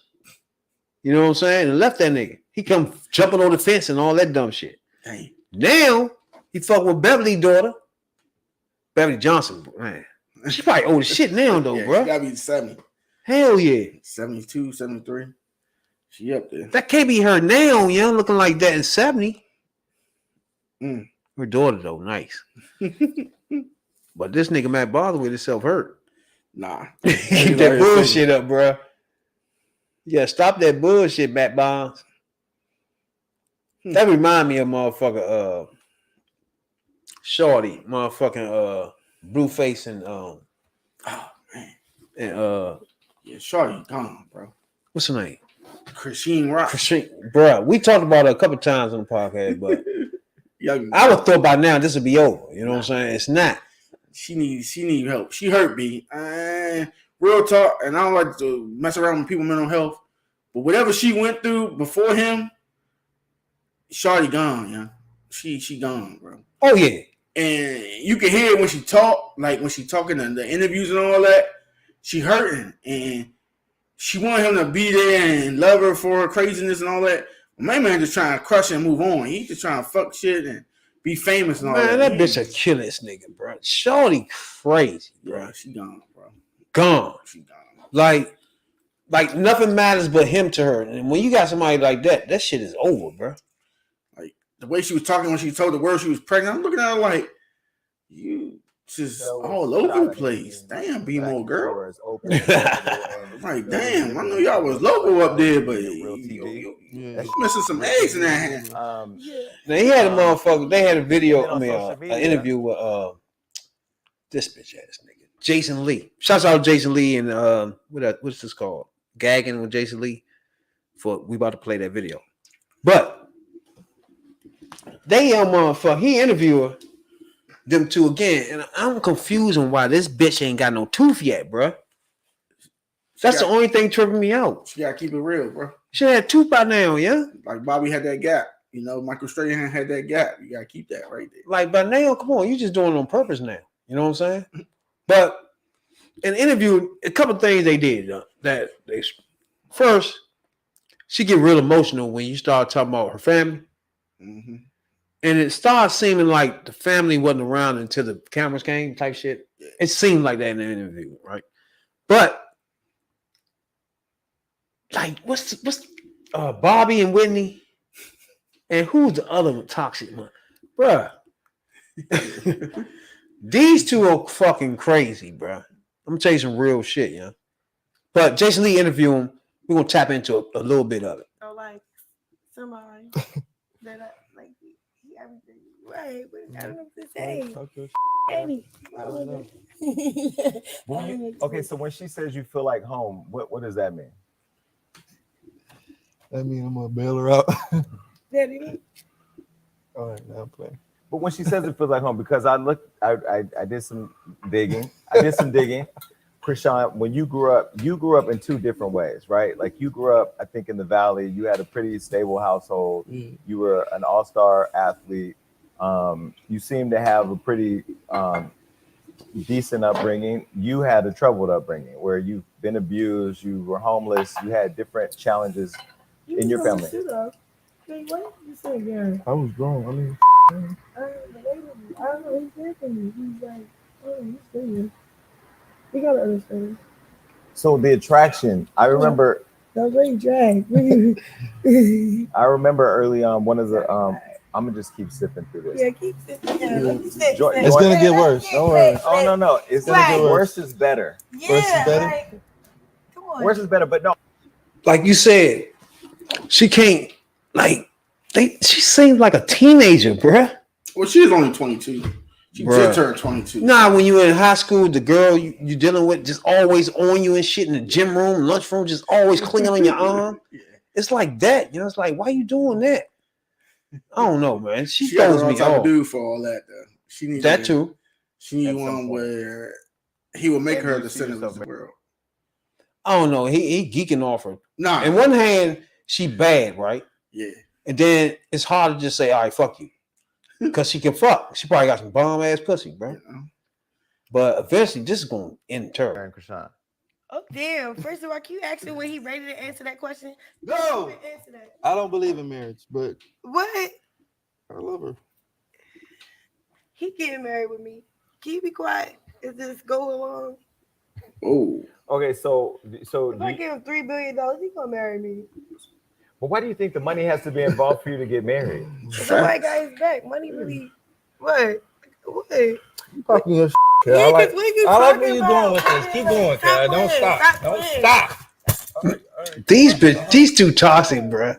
You know what I'm saying? And left that nigga. He come jumping on the fence and all that dumb shit. Dang. Now he fucking with Beverly's daughter. Beverly Johnson, man. She probably old as shit now, though, yeah, bro. She gotta be 70. Hell yeah. 72, 73. She up there. That can't be her now, young, looking like that in 70. Her daughter, though, nice. But this nigga Matt bother with himself hurt. Nah. Keep that bullshit up, bro. Yeah, stop that bullshit, Matt Bonds. That remind me of motherfucker Shorty, motherfucking Blueface and oh man. And yeah, Shorty gone, bro. What's her name? Christine Rock. Bro, we talked about her a couple times on the podcast, but I would thought by now this would be over. You know what I'm saying? It's not. She need help. She hurt me. Real talk, and I don't like to mess around with people's mental health. But whatever she went through before him, Shorty gone, yeah. She gone, bro. Oh yeah. And you can hear it when she talk, like when she talking in the interviews and all that. She hurting, and she wanted him to be there and love her for her craziness and all that. My man just trying to crush and move on. He just trying to fuck shit and be famous and all that. Man, that bitch a kill this nigga, bro. Shorty crazy, bro. Yeah, she gone, bro. Gone. She gone. Like nothing matters but him to her. And when you got somebody like that, that shit is over, bro. Like the way she was talking when she told the world she was pregnant, I'm looking at her like, you Just show all was over shot the at place. in Damn, the be back more girl. doors open and I'm like, there was damn, I know different y'all was cameras, local like up there, but real TV. you missing some eggs in that hand. Now he had a motherfucker. They had a video. And then I on mean, social an media- interview with this bitch ass nigga, Jason Lee. Shouts out Jason Lee and what's this called? Gagging with Jason Lee. We about to play that video, but they motherfucker. He interviewed them two again, and I'm confused on why this bitch ain't got no tooth yet, bruh. That's the only thing tripping me out. She gotta keep it real, bro. She had tooth by now, yeah. Like Bobby had that gap. You know, Michael Strahan had that gap. You gotta keep that right there. Like by now, come on, you just doing it on purpose now. You know what I'm saying? But in the interview, a couple things they did that they first, she get real emotional when you start talking about her family, Mm-hmm. and it starts seeming like the family wasn't around until the cameras came, type shit. It seemed like that in the interview, right? But like, what's Bobby and Whitney, and who's the other toxic one, bruh? These two are fucking crazy, bruh. I'm gonna tell you some real shit, yeah. But Jason Lee interview him. We're gonna tap into a little bit of it. So like somebody that I like he everything right, but I don't know what to say. Eddie. I don't know. Okay, so when she says you feel like home, what does that mean? That mean I'm gonna bail her out. Daddy. All right, now I'm playing. But when she says it feels like home, because I did some digging. Krishan, when you grew up in two different ways, right? Like you grew up, I think, in the Valley. You had a pretty stable household. You were an all-star athlete. You seem to have a pretty decent upbringing. You had a troubled upbringing where you've been abused, you were homeless, you had different challenges in your family. Wait, what you say, Gary? I was grown. I mean, I don't know. He said to me, he's like, oh, he's singing. You gotta understand. So the attraction, I remember. That was very drag. I remember early on one of the. I'm gonna just keep sipping through this. Yeah, keep sipping. Yeah, let me sip. it's gonna get worse. Don't worry. Oh no, it's gonna get worse is better. Yeah, Worse is better? like, come on. Worse is better, but no. Like you said, she can't. Like she seems like a teenager, bruh. Well, she was only 22. She just turned 22. Nah, when you were in high school, the girl you dealing with just always on you and shit in the gym room, lunchroom, just always clinging on your arm. It's like that, you know. It's like, why you doing that? I don't know, man. She throws me off. Dude for all that though. She needs that too. She needs one where he will make her the center of the world. I don't know. He geeking off her. Nah. In one hand, she bad, right? Yeah. And then it's hard to just say, all right, fuck you. Because she can fuck. She probably got some bomb ass pussy, bro. Yeah. But eventually, this is going to end terrible. Oh, damn. First of all, can you ask him when he ready to answer that question? No. Answer that. I don't believe in marriage, but What? I love her. He getting married with me. Can you be quiet? Is this go along? Oh. Okay, so if I give him $3 billion, he gonna marry me. But why do you think the money has to be involved for you to get married? Somebody got his back. Money really. What? You talking your shit, Cal. Yeah, I like what you doing with this. Keep going, Cal. Don't stop. Don't stop. All right. These two toxic, bro.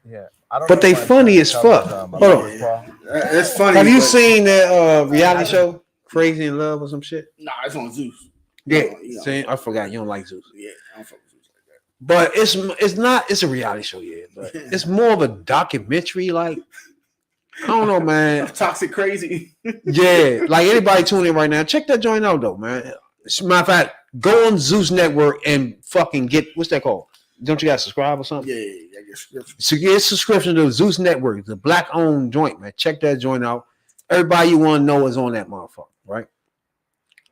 Yeah. But they funny as fuck. Hold on. It's funny. Have you seen that reality show, Crazy in Love or some shit? Nah, it's on Zeus. Yeah. See, I forgot you don't like Zeus. Yeah, I don't fuck with Zeus like that. But it's not. It's a reality show, yeah. But it's more of a documentary. Like, I don't know, man. Toxic crazy. Yeah, like anybody tuning in right now, check that joint out though, man. As a matter of fact, go on Zeus Network and fucking get what's that called? Don't you guys subscribe or something? Yeah, I get subscription. So get a subscription to Zeus Network, the black-owned joint, man. Check that joint out. Everybody you want to know is on that motherfucker, right?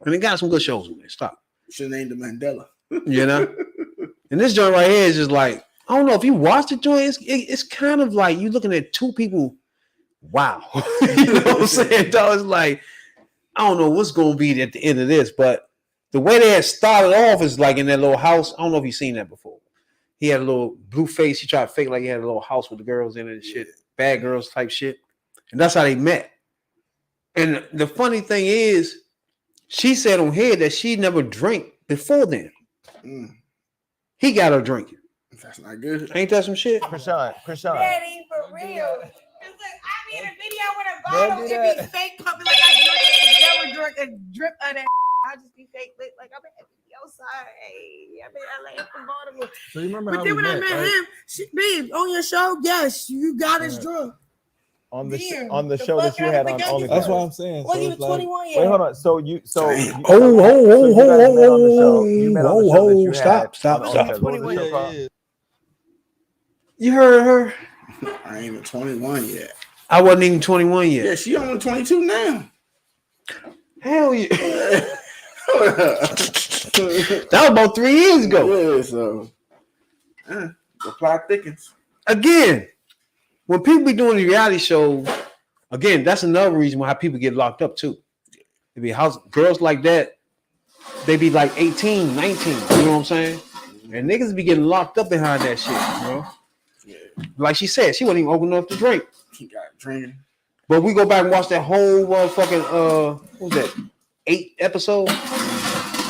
And they got some good shows in there. Stop. Should have named it Mandela. You know? And this joint right here is just like, I don't know, if you watch the joint, it's kind of like you're looking at two people. Wow. You know what I'm saying? Though it's like, I don't know what's going to be at the end of this, but the way they had started off is like in that little house. I don't know if you've seen that before. He had a little Blueface. He tried to fake like he had a little house with the girls in it and shit. Bad girls type shit. And that's how they met. And the funny thing is, She said on here that she never drank before then. He got her drinking. That's not good. Ain't that some shit? Krishan. Daddy, for real. Cause like I be in a video with a bottle, it be fake puppy like I drink it. It's never drink a drip of that. I just be fake lit. Like I'm at the outside. Hey, I'm in LA from Baltimore. So you remember But how then we when I met, met right? him, babe, on your show, yes, you got us drunk. On the Damn, the the show that fuck you out had of on the OnlyFans. That's what I'm saying. Wasn't So even it's like, 21 yet. Wait, hold on. So Damn. you Oh, guys met on the show. You met on the show that you had. Stop. on Stop. OnlyFans. What was the show called? yeah. You heard her? I ain't even 21 yet. I wasn't even 21 yet. Yeah, she only 22 now. Hell yeah. That That was about 3 years ago. Yeah, so the plot thickens. Again, when people be doing the reality show, again, that's another reason why people get locked up too. It be girls like that, they be like 18, 19, you know what I'm saying? And niggas be getting locked up behind that shit, you know? Yeah, Like she said, she wasn't even old enough to drink. he got drinking. But we go back and watch that whole motherfucking what was that? 8 episodes?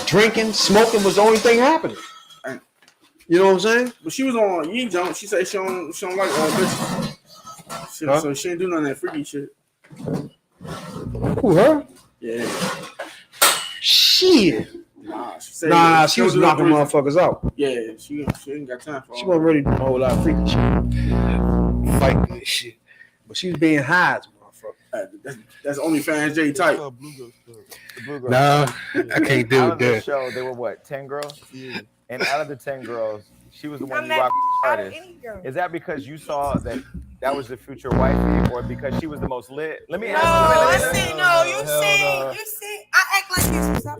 Drinking, smoking was the only thing happening. You know what I'm saying? But she was on Yee Jump. She said she don't like bitches. So she ain't do none of that freaky shit. Who, her? Yeah. Shit. Nah, she said She was knocking motherfuckers out. Yeah, she ain't got time for She all wasn't really doing a whole lot of freaky shit. Fighting this shit. But she was being high as a motherfucker. That's OnlyFans J type. The Blue Girls. Nah, I can't do Out of the that. show, there were what, 10 girls? Yeah. And out of the 10 girls, she was the one I'm you not rocked out of hardest. any girl. Is that because you saw that was the future wifey, or because she was the most lit? Let me No, ask I you. see. No, you see. I act like this. Stop.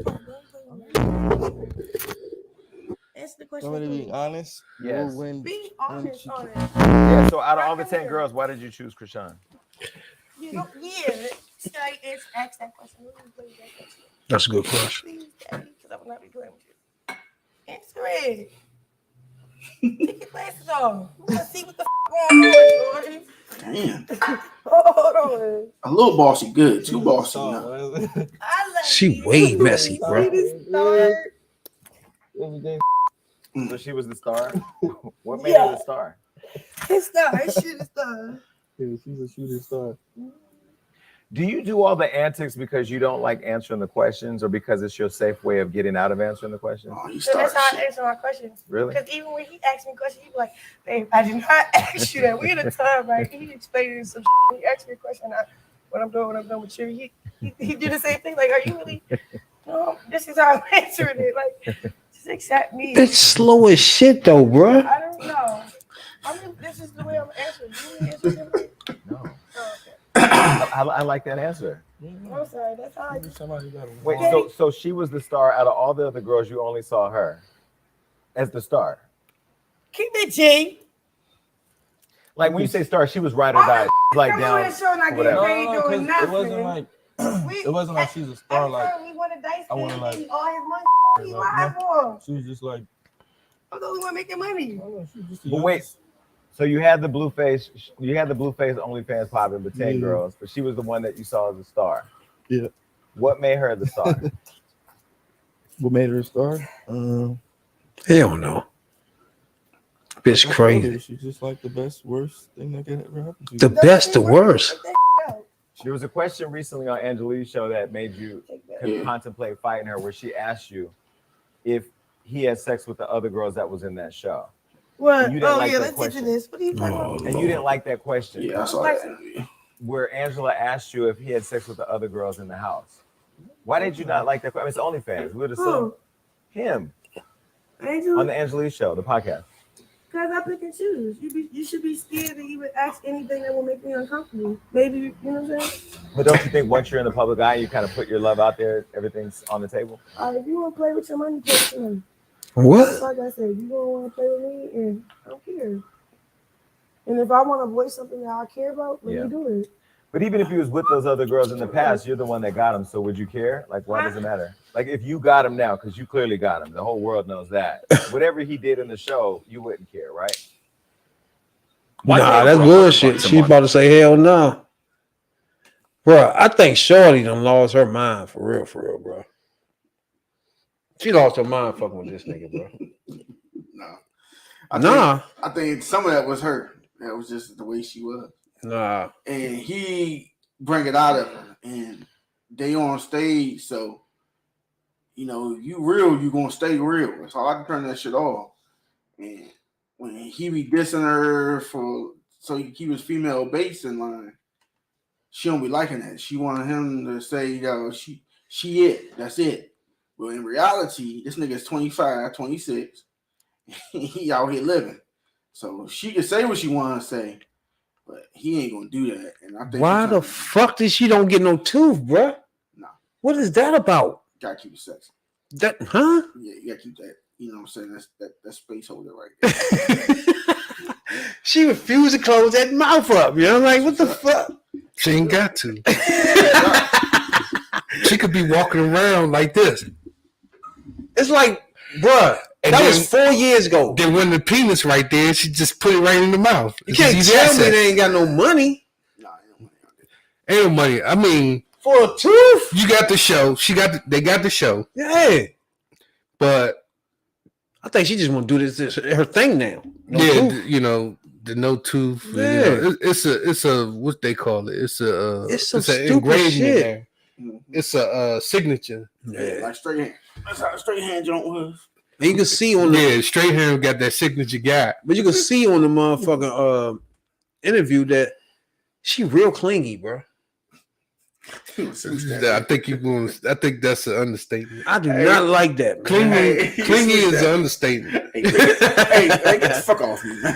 Answer the question. Somebody be honest. Yes. Be honest on it. Yeah, so out of all the 10 girls, why did you choose Krishan? Yeah. Should I ask that question? That's a good question. Please, Daddy, because I will not be playing with you. Answer it. Take your glasses off. Let's see what the going on, Jordan. Damn. Hold on. A little bossy good. Too bossy. Oh, No. I like She you. way messy, bro. See this star? So she was the star? What made her the star? It's star. It's shit. It's star. Yeah, she's a shooting star. Do you do all the antics because you don't like answering the questions, or because it's your safe way of getting out of answering the questions? Oh, you So start that's how I shit. answer my questions. Really? Because even when he asked me questions, he be like, babe, I did not ask you that. We in a time, right? He explained some shit. He asked me a question. What I'm doing with you. He did the same thing. Like, are you really? No, this is how I'm answering it. Like, just accept me. It's slow as shit though, bro. I don't know. I mean, this is the way I'm answering. You answer differently? No. Oh, okay. I like that answer. I'm sorry. That's how I just. Wait, so she was the star out of all the other girls. You only saw her as the star. Keep it G. Like when you say star, she was right or die, like Come on down. the show and I get whatever. paid doing nothing. It wasn't like it wasn't like she's a star. Like we won a dice I game, wanna, like- he all his money. He lied for him. she was just like. I'm the only one making money. I don't know, she was just the But wait, youngest. so you had the Blueface OnlyFans popping with 10 Yeah. girls, but she was the one that you saw as a star. Yeah. What made her the star? What made her a star? Hell no. Bitch I told crazy. her, she's just like the best, worst thing that could ever happen to you. The best, the worst. There was a question recently on Angelique's show that made you contemplate fighting her, where she asked you if he had sex with the other girls that was in that show. What? You didn't Oh like yeah, that let's get question. to this. What are you talking about? And you didn't like that question. Yeah, I saw that. Where Angela asked you if he had sex with the other girls in the house. Why did you not like that question? It's OnlyFans. We would assume Who? him on Angel? the Angelique show, the podcast. Because I pick and choose. You should be scared to even ask anything that will make me uncomfortable. Maybe, you know what I'm saying? But don't you think once you're in the public eye, you kind of put your love out there, everything's on the table? If you want to play with your money, play with your money. What? Like I said, you don't want to play with me, and I don't care. And if I want to voice something that I care about, let me do it. But even if he was with those other girls in the past, you're the one that got him. So would you care? Like, why does it matter? Like, if you got him now, because you clearly got him, the whole world knows that. Whatever he did in the show, you wouldn't care, right? Nah, that's bullshit. She about to say hell no. Bro, I think Shorty done lost her mind for real, bro. She lost her mind fucking with this nigga, bro. No. I think some of that was her. That was just the way she was. Nah. And he bring it out of her. And they on stage, so you real, you gonna stay real. So I can turn that shit off. And when he be dissing her so he keep his female base in line, she don't be liking that. She wanted him to say, she it. That's it. But in reality, this nigga is 25, 26. He out here living. So she can say what she want to say, but he ain't gonna do that. And I think why the fuck did she don't get no tooth, bro? Nah. What is that about? Gotta keep it sexy. That, huh? Yeah, you gotta keep that. You know what I'm saying? That's space holder right there. She refused to close that mouth up. You know, like what the fuck? She ain't got to. She could be walking around like this. It's like, bruh, that was 4 years ago. Then when the penis right there, she just put it right in the mouth. You can't tell me they ain't got no money. Nah, ain't no money out there. Ain't no money. I mean, for a tooth, you got the show. They got the show. Yeah, but I think she just want to do this her thing now. No tooth. The no tooth. Yeah. It's a what they call it. It's some stupid engraving shit. There. It's a signature. Yeah, like straight hand. That's how a straight hand joint was. And you can see on the straight hand got that signature guy. But you can see on the motherfucking interview that she real clingy, bro. I think that's an understatement. I do not like that. Clingy is an understatement. Hey, get the fuck off me, man.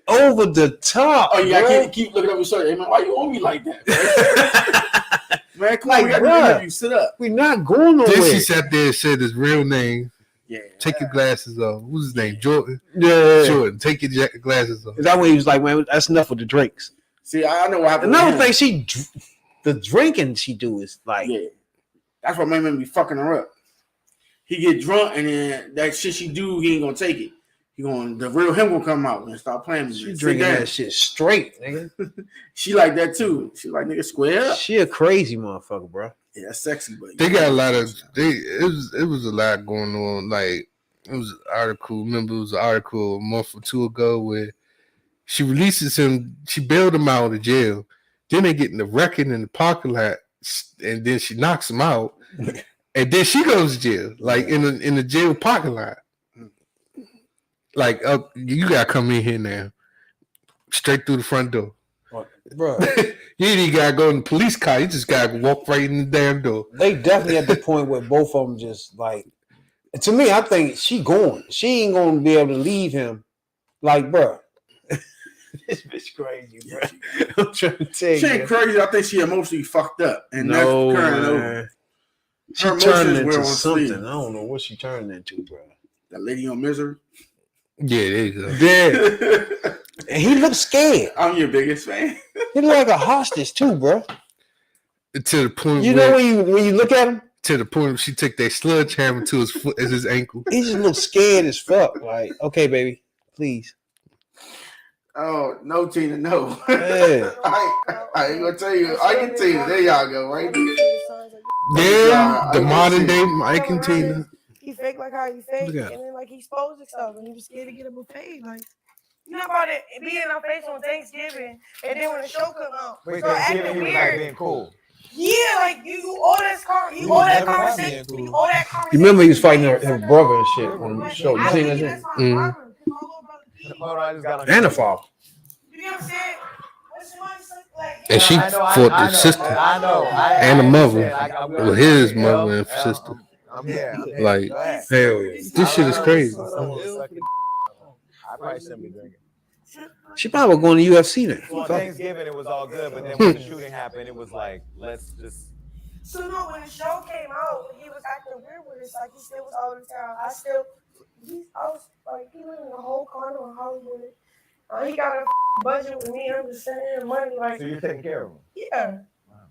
Over the top. Oh yeah, I can't keep looking up your shirt. Hey man, why you on me like that, man? Man, come on, we got to interview. Sit up. We're not going nowhere. Then she sat there and said his real name. Yeah. Take your glasses off. What's his name? Jordan. Yeah. Jordan. Take your glasses off. Is that when he was like, man, that's enough with the drinks? See, I know what happened. Another thing, the drinking she do is like, yeah, that's what made me be fucking her up. He get drunk and then that shit she do, he ain't gonna take it. The real him gonna come out and start playing with she drinking that shit straight, nigga. She like that too. She like, nigga, square up. She a crazy motherfucker, bro. Yeah, that's sexy, but they got a lot of it was a lot going on. Like it was an article. Remember, it was an article a month or two ago where she releases him. She bailed him out of jail. Then they get in the wrecking in the parking lot, and then she knocks him out, and then she goes to jail, like in the jail parking lot. Like, you gotta come in here now, straight through the front door, bro. You ain't even gotta go in the police car. You just gotta walk right in the damn door. They definitely at the point where both of them just like. To me, I think she going. She ain't gonna be able to leave him. Like, bro. This bitch crazy, bro. I'm trying to tell you. She ain't crazy. I think she emotionally fucked up, and that's currently over. She turned into something. I don't know what she turned into, bro. That lady on Misery. Yeah, there you go. Yeah. And he looks scared. I'm your biggest fan. He look like a hostage too, bro. To the point, know when you look at him. To the point, she took that sledgehammer to his foot as his ankle. He just looks scared as fuck. Like, okay, baby, please. Oh no, Tina, no. Yeah. I ain't gonna tell you. I can tell you. There y'all go, right there. Yeah, the modern day Mike and Tina. He fake like how he fake, and then like he exposed himself, and he was scared to get a buffet. Like, you know about it being in our face on Thanksgiving, and then when the show come out, wait, so acting he was weird. like being cool. Yeah, like you all that conversation, all that conversation. You remember he was fighting her brother and shit on the show. You seen that shit? And the father. You know what I'm saying? And she fought the sister and the mother with his mother and sister. Like, hell yeah. This shit is crazy. I probably shouldn't be drinking. She probably going to UFC then. For Thanksgiving, it was all good, but then when the shooting happened, it was like, let's just. So no, when the show came out, he was acting weird with us. Like he still was all the time. I was like, he lived in a whole condo in Hollywood. He got a budget with me. I'm just sending him money. Like, so you're taking care of him? Yeah.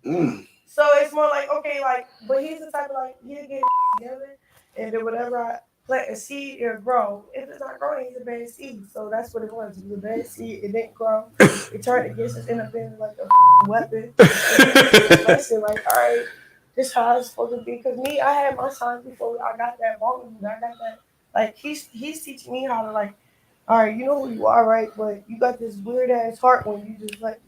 Wow. So it's more like, okay, like, but he's the type of like, he'll get together, and then whatever I plant a seed, it'll grow. If it's not growing, he's a bad seed. So that's what it was. It was a bad seed. It didn't grow. It turned against us, ended up being like a weapon. I said, like, all right. this how it's supposed to be. Because me, I had my signs before I got that vulnerable. I got that. Like, he's teaching me how to, like, all right, you know who you are, right? But you got this weird ass heart when you just let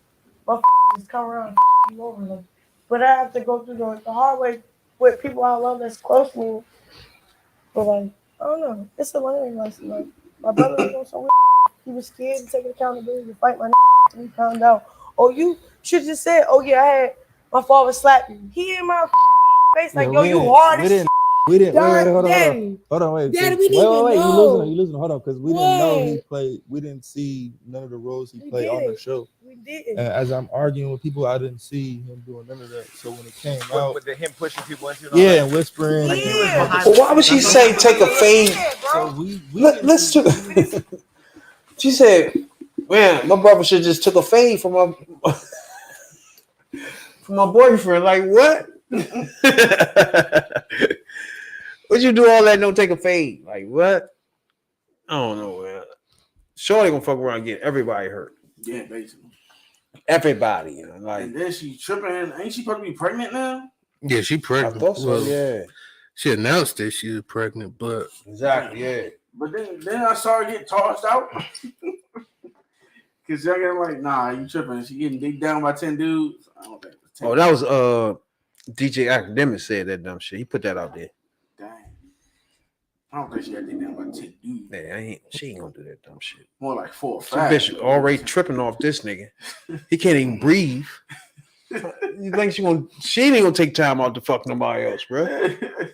just come around and you over. Like, but I have to go through the hard way with people I love that's close to me. But, like, I don't know. It's a learning lesson. Like, my brother was doing some weird. He was scared to take accountability to fight my and he found out. Oh, you should just said, oh yeah, I had my father slap you. He in my face Yeah, like, yo, we you didn't, hard we as didn't, shit. we didn't. Wait, God, hold on, daddy. wait. Daddy, So, we didn't even you know. losing. Hold on, because we didn't know he What? played. We didn't see none of the roles he We played on the did. show. We did. And as I'm arguing with people, I didn't see him doing none of that. So when it came out, With him pushing people into yeah, and whispering. Yeah. Well, why would she say take a fade? Yeah, So bro. we Listen to. She said, "Man, my brother should just took a fade from my boyfriend." Like what? Would you do all that? Don't take a fade. Like what? I don't know, man. Shorty gonna fuck around and get everybody hurt. Yeah, basically. Everybody, you know, like And then she tripping. Ain't she supposed to be pregnant now? Yeah, she I pregnant. thought so. Well, Yeah, she announced that she was pregnant, but exactly. Yeah. But then I saw her get tossed out. Cause y'all get like, nah, you tripping. She getting digged down by 10 dudes. I don't think it was 10. Oh, that was DJ Academic said that dumb shit. He put that out there. Dang. I don't think she got digged down by 10 dudes. Yeah, she ain't gonna do that dumb shit. More like 4 or That 5. bitch already tripping off this nigga. He can't even breathe. You think she ain't gonna take time out to fuck nobody else, bro?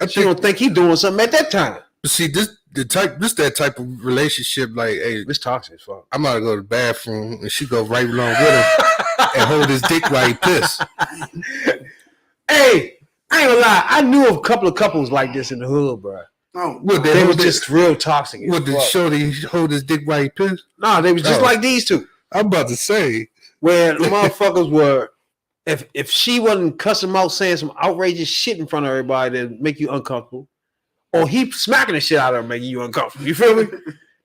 She don't think he doing something at that time. see this that type of relationship. Like, hey, It's toxic as fuck. I'm about to go to the bathroom, and she go right along with him and hold his dick while he piss. Hey, I ain't gonna lie. I knew of a couple of couples like this in the hood, bro. Oh, What They was hold just real toxic. what did Shorty hold his dick while he piss? Nah, they was just Oh. like these two. I'm about to say, Where the motherfuckers were, if she wasn't cussing them out saying some outrageous shit in front of everybody that make you uncomfortable, or he smacking the shit out of her making you uncomfortable. You feel me?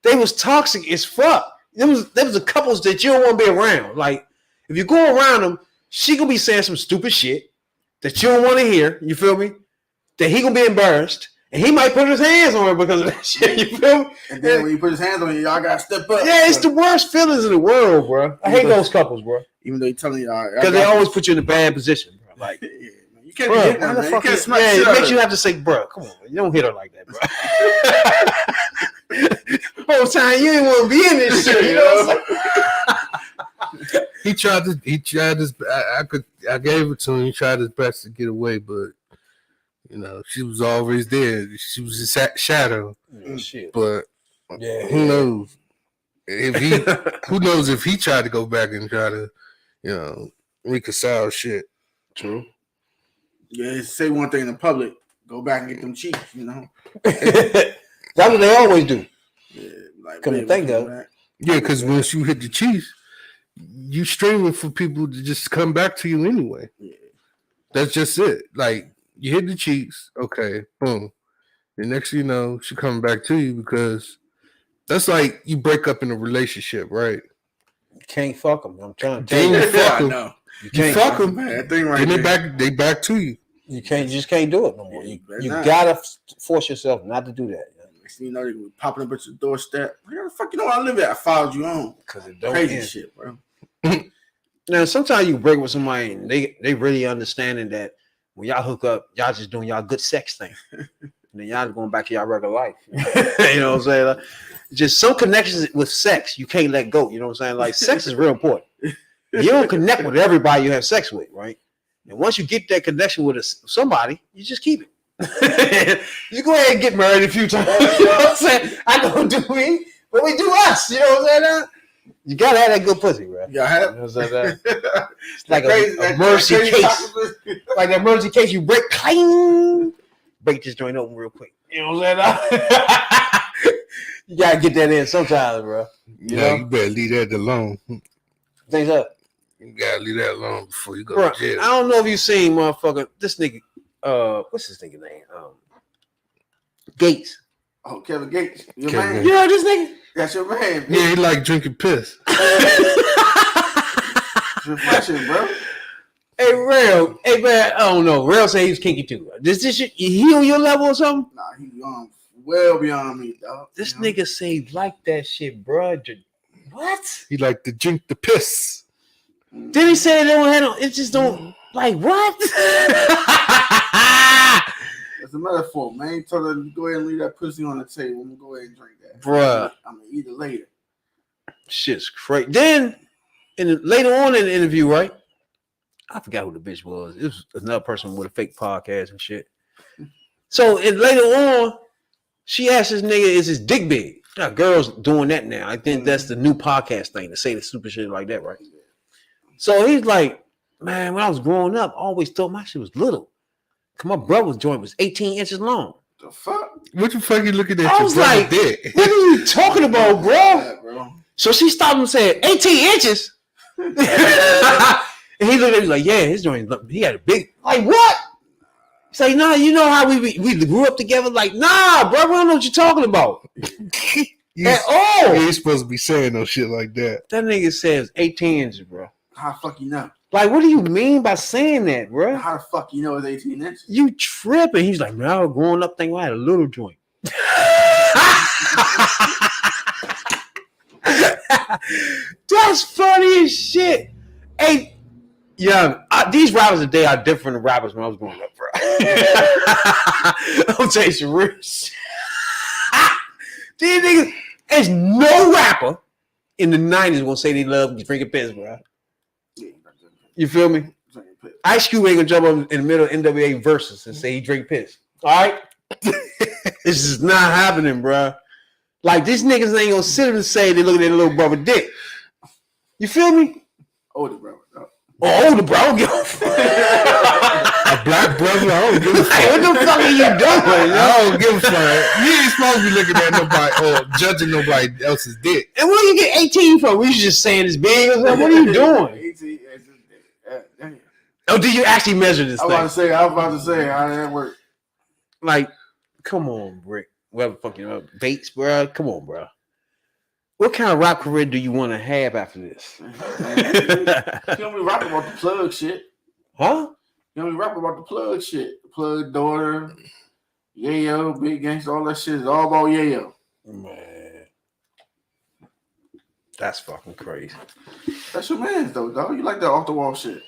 They was toxic as fuck. There was the couples that you don't want to be around. Like if you go around them, she gonna be saying some stupid shit that you don't want to hear. You feel me? That he gonna be embarrassed. And he might put his hands on her because of that shit. You feel me? and then when he put his hands on you, y'all gotta step up. Yeah, it's the worst feelings in the world, bro. I hate those couples, bro. Even though he's telling y'all, Because they always put you in a bad position, bro. Like, yeah, man. You can't bro, be hitting why her, the man. You fuck can't is, smack yeah, shit it out makes of you her. have to say, bro, come on, you don't hit her like that, bro. Whole time you ain't want to be in this shit, you know what I'm saying? he tried his. I gave it to him. He tried his best to get away, but you know she was always there. She was his shadow. Shit. But Yeah. who knows who knows if he tried to go back and try to, you know, reconcile shit. True. Yeah, say one thing in public, go back and get them cheeks, you know. That's what they always do. Yeah, like Come to babe, think come of it. back. Yeah, because once you hit the Chiefs, you streaming for people to just come back to you anyway. Yeah. That's just it. Like you hit the Chiefs, okay, boom. The next thing you know, she coming back to you because that's like you break up in a relationship, right? You can't fuck them. I'm trying to tell Then you. you fuck I them. know. You You can't. fuck them. Man, that thing right Then there. they back to you. You just can't do it no more. Yeah, You, better you not. gotta force yourself not to do that. Next thing you know, they gonna be popping up at your doorstep. Where the fuck you know where I live at? I followed you on. Because it don't Crazy end. shit, bro. Now, sometimes you break with somebody and they really understanding that when y'all hook up, y'all just doing y'all good sex thing. And then y'all going back to y'all regular life. You know what I'm saying? Like, just some connections with sex you can't let go. You know what I'm saying? Like sex is real important. You don't connect with everybody you have sex with, right? And once you get that connection with somebody, you just keep it. You go ahead and get married a few times. You know what I'm saying? I don't do me, but we do us. You know what I'm saying? You gotta have that good pussy, bro. Y'all have You know what I'm saying? It's like a that emergency crazy case. chocolate- Like an emergency case, you clean, break this joint open real quick. You know what I'm saying? You gotta get that in sometimes, bro. Yeah, you better leave that alone. Things up, You gotta leave that alone before you go bro. to jail. I don't know if you seen motherfucker. This nigga, what's his nigga name? Gates. Oh, Kevin Gates. Your Kevin man. Gates. You know this nigga? That's your man. Yeah, he like drinking piss. It's refreshing, bro. Hey, Real. Hey, man, I don't know. Real say he's kinky too. This shit, he on your level or something? Nah, he well beyond me, dog. This nigga say like that shit, bro. What? He like to drink the piss. Then he said they don't have no. It just don't like what? It's a metaphor, man. He told her to go ahead and leave that pussy on the table. I'm gonna go ahead and drink that, Bruh. I'm gonna eat it later. Shit's crazy. Then, later on in the interview, right? I forgot who the bitch was. It was another person with a fake podcast and shit. So, later on, she asked this nigga, "Is his dick big?" Now, girls doing that now. I think that's the new podcast thing to say the stupid shit like that, right? So he's like, "Man, when I was growing up, I always thought my shit was little. Cause my brother's joint was 18 inches long." The fuck? What the fuck you looking at? I was like, dick? "What are you talking about, bro?" Yeah, bro. So she stopped and said, 18 inches? And he looked at me like, yeah, his joint, he had a big, like, what? He's like, nah, you know how we grew up together? Like, nah, bro, I don't know what you're talking about. At all. You ain't supposed to be saying no shit like that. That nigga says 18 inches, bro. How the fuck you know? Like, what do you mean by saying that, bro? How the fuck you know it's 18 inches? You tripping. He's like, man, I was growing up thinking I had a little joint. That's funny as shit. Hey, yeah, these rappers today are different than rappers when I was growing up, bro. I'll tell you some real shit. These niggas, there's no rapper in the 90s gonna say they love drinking piss, bro. You feel me? Ice Cube ain't gonna jump up in the middle of NWA verses and say he drink piss. All right? This is not happening, bro. Like, these niggas ain't gonna sit and say they looking at their little brother dick. You feel me? Older brother. Oh, older bro. I don't give a fuck. A black brother, I don't give a fuck. Hey, what the fuck are you doing? I don't give a fuck. You ain't supposed to be looking at nobody or judging nobody else's dick. And where you get 18 from? We just saying it's big or something? What are you doing? 18 damn. Oh, did you actually measure this I thing? was about to say, how did that work? Like, come on, Brick. Whatever fucking Bates, bro. Come on, bro. What kind of rap career do you want to have after this? You don't be rapping about the plug shit. Huh? You don't be rapping about the plug shit. The plug daughter, Yayo, Big Gangsta, all that shit is all about Yayo. Man. That's fucking crazy. That's your man, though, dog. You like that off the wall shit.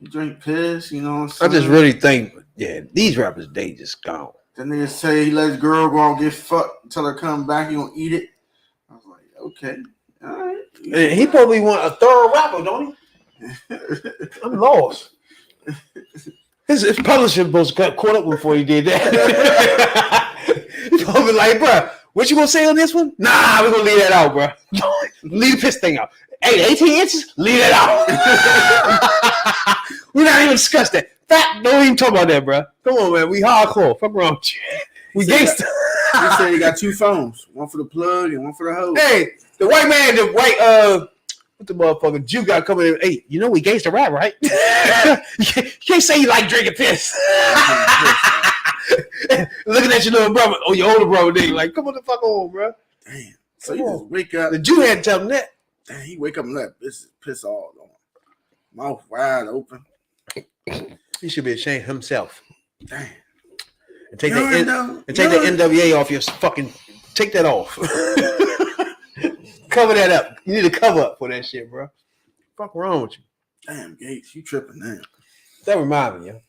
You drink piss, you know what I'm I saying? just really think, yeah, these rappers, they just gone. That nigga say he let his girl go out and get fucked until her come back, he gonna eat it. I was like, okay, all right. And he probably want a thorough rapper, don't he? I'm lost. His publisher supposed to got caught up before he did that. He probably like, bro, what you gonna say on this one? Nah, we're gonna leave that out, bro. Leave the piss thing out. Hey, 18 inches? Leave that out. We're not even discuss that. Don't even talk about that, bro. Come on, man. We hardcore. Fuck wrong with you. We gangster. He said he got two phones, one for the plug and one for the hose. Hey, the white man, what the motherfucker Jew got coming in? Hey, you know we gangster rap, right? You can't say you like drinking piss. Looking at your little brother, your older brother, nigga, like, come on the fuck on, bro. Damn. So you just wake up. The Jew had to tell him that. Damn, he wake up and let piss all on. Mouth wide open. He should be ashamed of himself. Damn. And take that NWA off your fucking. Take that off. Cover that up. You need to cover up for that shit, bro. Fuck wrong with you? Damn, Gates, you tripping now. That reminds me, yo.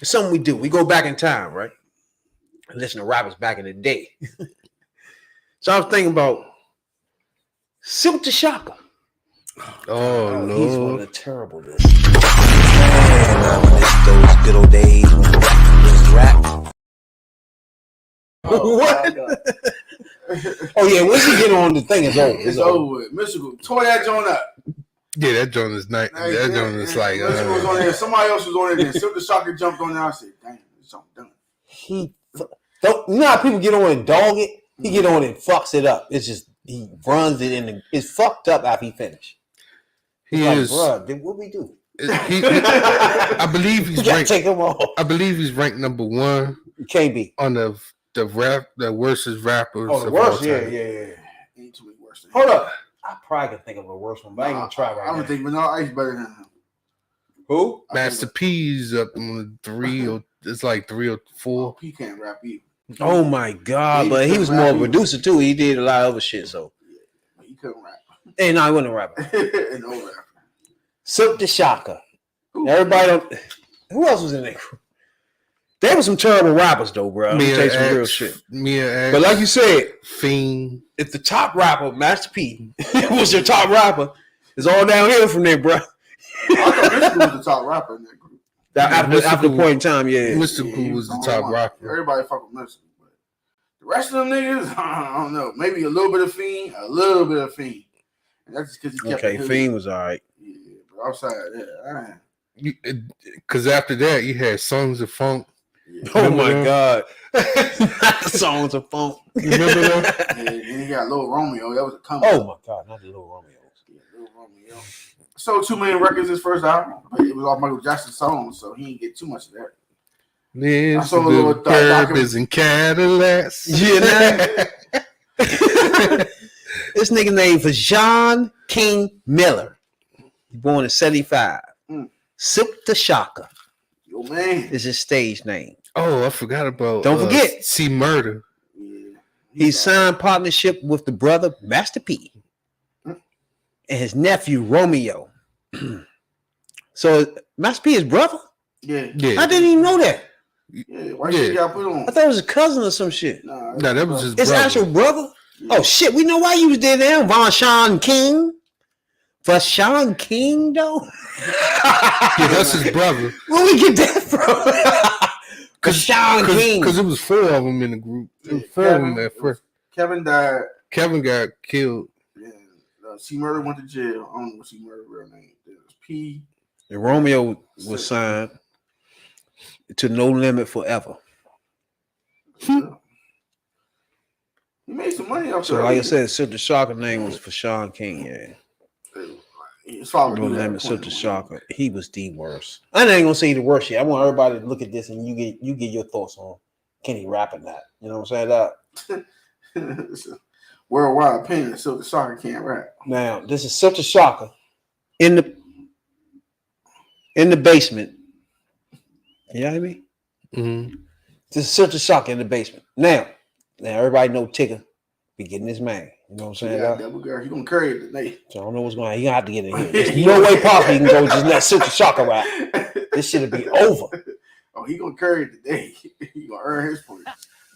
It's something we do. We go back in time, right? And listen to rappers back in the day. So I was thinking about Silk the Shocker. Oh, no. He's one of the terrible ones. Those good old days when was rap. What? Oh yeah, once you get on the thing, it's over. It's over with. Mystical tore that joint up. Yeah, that joint is nice. That joint is like. Mystical was on there. Somebody else was on there. Then Silk the Shocker jumped on there. I said, "Damn, this song done." You know how people get on and dog it? He get on and fucks it up. It's just he runs it in. It's fucked up after he finished. He like, is. Bruh, what we do? I believe he's ranked. Take him off. I believe he's ranked number one. You can't be on the worstest rappers. Oh, the worst, yeah. Ain't too many worse than Hold up, I probably can think of a worse one, but I ain't gonna try right I now. would think Vanilla Ice better than him. Who? Master P's up on 3 or it's like 3 or 4. He can't rap either. Oh my God! He But he couldn't was rap more of a either. producer too. He did a lot of other shit. So, He couldn't rap. hey, no, I wasn't a rapper. No rapper. Silk the Shocker. Who? Everybody don't. Who else was in that group? There were some terrible rappers though, bro. I'm gonna tell you some real shit. Mia X, But like you said, Fiend. if the top rapper, Master P, was your top rapper, it's all downhill from there, bro. I thought Mystical was the top rapper in that group. After a point in time, yeah. Mystical was the top rapper. Everybody fuck with Mystical. But the rest of them niggas, I don't know. Maybe a little bit of Fiend. And that's just because he kept Okay, the hood. Fiend was all right. Yeah, but outside of that, Because after that, you had Songs of Funk. yeah. Oh Remember my them? God. Songs of funk. Remember them? And he got Lil Romeo. That was a come Oh my God, not the Little Romeos. Yeah, Lil Romeo. Sold 2 million records his first album, but it was off Michael Jackson's songs, so he didn't get too much of that. This saw a little Burbs and Cadillacs. Yeah, this nigga name was John King Miller. He born in 75. Silk the Shocker Yo, man. is his stage name. Oh, I forgot about. Don't forget. C Murder. Yeah. He signed partnership with the brother Master P and his nephew Romeo. So Master P is brother? Yeah. Yeah. I didn't even know that. Yeah. Why you got put on? I thought it was a cousin or some shit. Nah, No, that was his It's brother. actual brother? Oh shit, we know why you was there now. Von Sean King. For Sean King though? Yeah, that's his brother. Where we get that from? Cause Sean King. Because it was 4 of them in the group. It was 4 of them at first. Kevin died. Kevin got killed. And C Murder went to jail. I don't know what C Murder's real name. It was P. And Romeo was signed to No Limit Forever. He made some money off So like I said, Silk the Shocker name was for Sean King, yeah. His father No knew that Limit, at Silk the the point. Shocker. He was the worst. I ain't gonna say the worst yet. I want everybody to look at this and you get your thoughts on can he rap or not. You know what I'm saying? Worldwide opinion, so the Shocker can't rap. Now, this is Silk the Shocker in the basement. You hear me? Mm-hmm. This is Silk the Shocker in the basement. Now everybody know Tigger be getting this man. You know what I'm saying? Yeah, double girl. He gonna carry it today. So I don't know what's going on. He gonna have to get in here. There's no way possible he can go just let Silk the Shocker rap. This shit'll be over. Oh, he gonna carry it today. He gonna earn his point.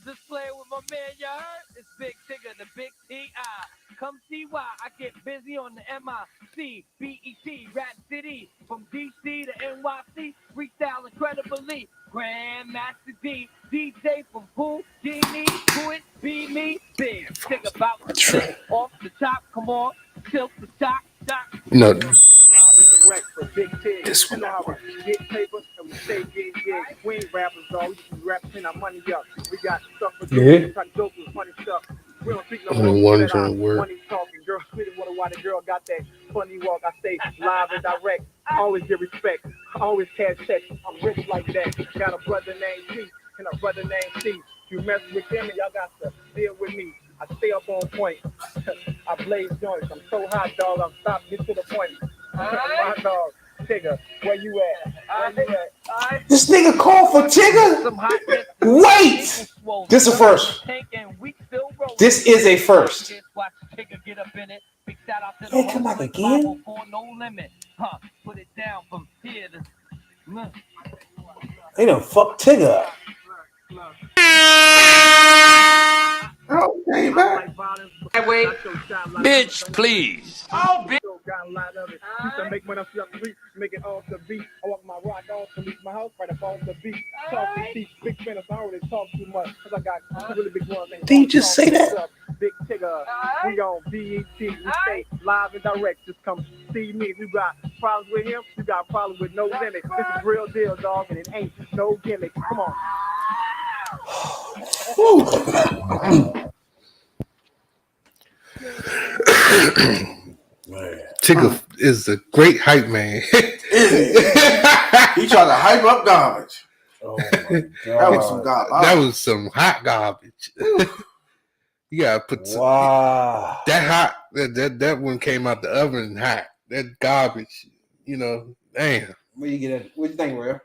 Just playing with my man, you heard? It's Big Tigger, the Big T.I. Come see why I get busy on the M.I.C.B.E.T. Rap City. From D.C. to N.Y.C. Freestyle incredibly. Grandmaster D. DJ from Pool, Genie, Who It, Be Me, Big Tigger about to say off the top, come on. Tilt the top, No. This one. We get paper and we stay getting gigs. We ain't rappers, though. We just rapping our money up. We got stuff for dope. Dope is funny stuff. We don't speak no Only more. one Let our on word. money talking. Girl, we didn't wonder why the girl got that funny walk. I stay live and direct. Always give respect. Always cash checks. I'm rich like that. Got a brother named P and a brother named C. You mess with them and y'all got to deal with me. I stay up on point. I blaze joints. I'm so hot, dog. I'm stopped. Get to the point. My dog, Tigger, where you at? Where you at? This nigga called for Tigger? Wait! This is a first. This is a first. Hey, come back again? No limit. Put it down from here to They done fucked Tigger up. Oh, came back. Wait, bitch, please. Oh, bitch. Got a lot of it. Used to make money off the street, make it off the beat. I walk my rock off to reach my house right up off the beat. Talk to see big fans, I don't really talk too much. Cause I got really big ones. Did you just say that? Big Tigger, we on BET, we stay live and direct. Just come see me. If you got problems with him, you got problems with no limit. This is real deal, dog, and it ain't no gimmick. Come on. Tigger is a great hype man. He tried to hype up garbage. Oh my That was some garbage. That was some hot garbage. You gotta put some, Wow. that hot. That one came out the oven hot. That garbage. You know, damn. Where you get it? What you think, Real?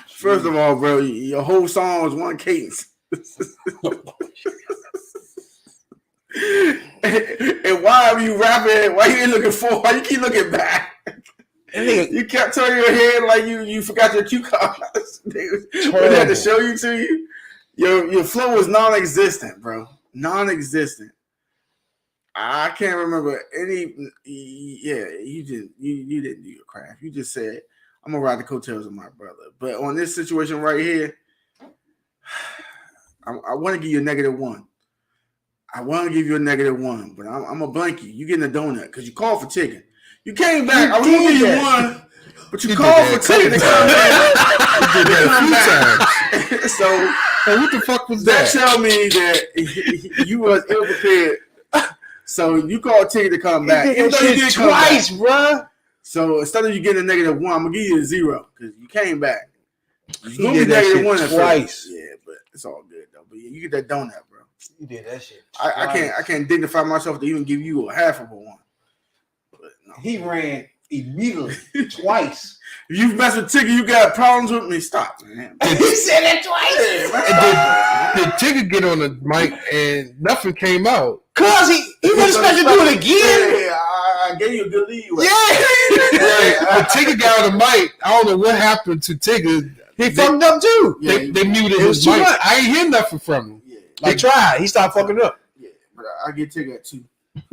First of all, bro, your whole song was one cadence. And why are you rapping? Why you ain't looking forward? Why you keep looking back? You kept turning your head like you forgot your cue cards. They had to show you to you. Your flow was non-existent, bro. Non-existent. I can't remember any. Yeah, you didn't do your craft. You just said, "I'm gonna ride the coattails of my brother." But on this situation right here, I want to give you a -1. I want to give you a -1, but I'm a blank you. You getting a donut because you called for chicken. You came back. I was gonna give you one, but you called for chicken to come back. You did that a few times. So, what the fuck was that? That tell me that you was ill prepared. So you called Tigger to come back. Even though you did twice, bro. So instead of you getting a -1, I'm gonna give you a 0 because you came back. You did that shit twice. Yeah, but it's all good though. But you get that donut, bro. You did that shit. I can't dignify myself to even give you a half of a 1. But no. He ran immediately twice. If you mess with Tigger, you got problems with me. Stop, man. He said that twice. Did Tigger get on the mic and nothing came out? Cause he was supposed to do it again. Yeah, I gave you a good lead. Yeah. But Tigger got on the mic. I don't know what happened to Tigger. He fucked up too. They muted his mic. I ain't hear nothing from him. Yeah. Like, he tried. He stopped fucking up. Yeah, but I get Tigger at 2.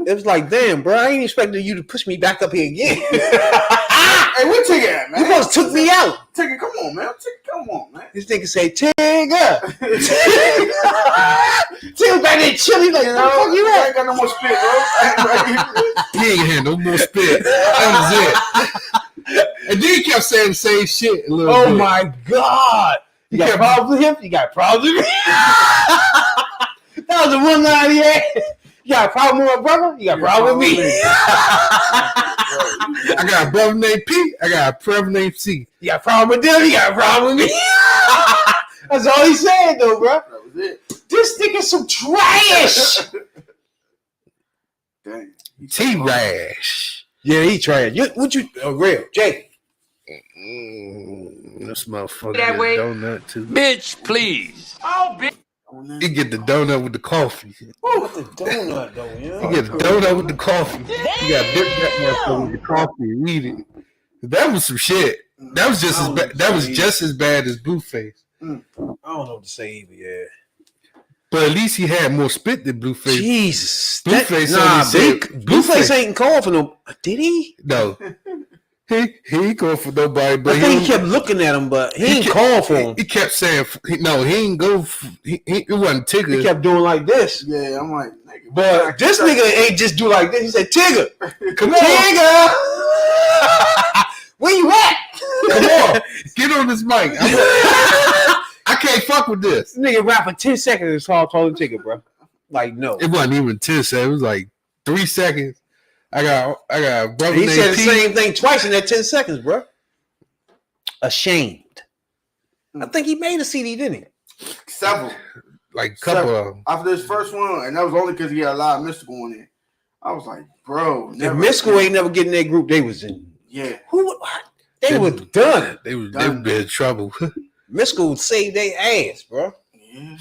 It was like, damn, bro, I ain't expecting you to push me back up here again. Hey, where Tigger at, man? You almost took me out. Tigger, come on, man. Tigger, come on, man. This nigga say, Tigger. Tigger back there chilling like, where the fuck you I at? ain't got no more spit, bro. He ain't had no more spit. That was it. And then he kept saying the same shit a little bit. My God. You got problems with him? You got problems with me? That was the one line he had. You got a problem with my brother? You got a problem with me? I got a brother named P. I got a brother named C. You got a problem with them? You got a problem with me? That's all he said, though, bro. That was it. This nigga's some trash. Dang. T-Rash. Yeah, he trash. What you, Real, Jay? This motherfucker get a donut too. Bitch, please. Oh, bitch. He get the donut with the coffee. What's the donut, though, you know? He get the donut with the coffee. You got to dip that motherfucker with the coffee and eat it. That was some shit. That was just as bad. That was just as bad as Blueface. I don't know what to say either, yeah. But at least he had more spit than Blueface. Jesus. Blueface Blueface ain't calling for no. Did he? No. He ain't going for nobody, but I think he kept looking at him, but he ain't call for him. He kept saying, no, he ain't go. It wasn't Tigger. He kept doing like this. Yeah, I'm like, nigga. But this nigga ain't just do like this. He said, Tigger, come on. Tigger. Where you at? Come on. Get on this mic. I can't fuck with this. This nigga rap for 10 seconds and saw calling Tigger, bro. Like, no. It wasn't even 10 seconds. It was like 3 seconds. I got a brother He named said the P. same thing twice in that 10 seconds, bro. Ashamed. I think he made a CD, didn't he? Several. Like a couple of them. After this first one, and that was only because he had a lot of mystical in it. I was like, bro. If Mystical ain't never getting that group, they was in. Yeah. They were done. They were in trouble. Mystical saved their ass, bro. Yeah.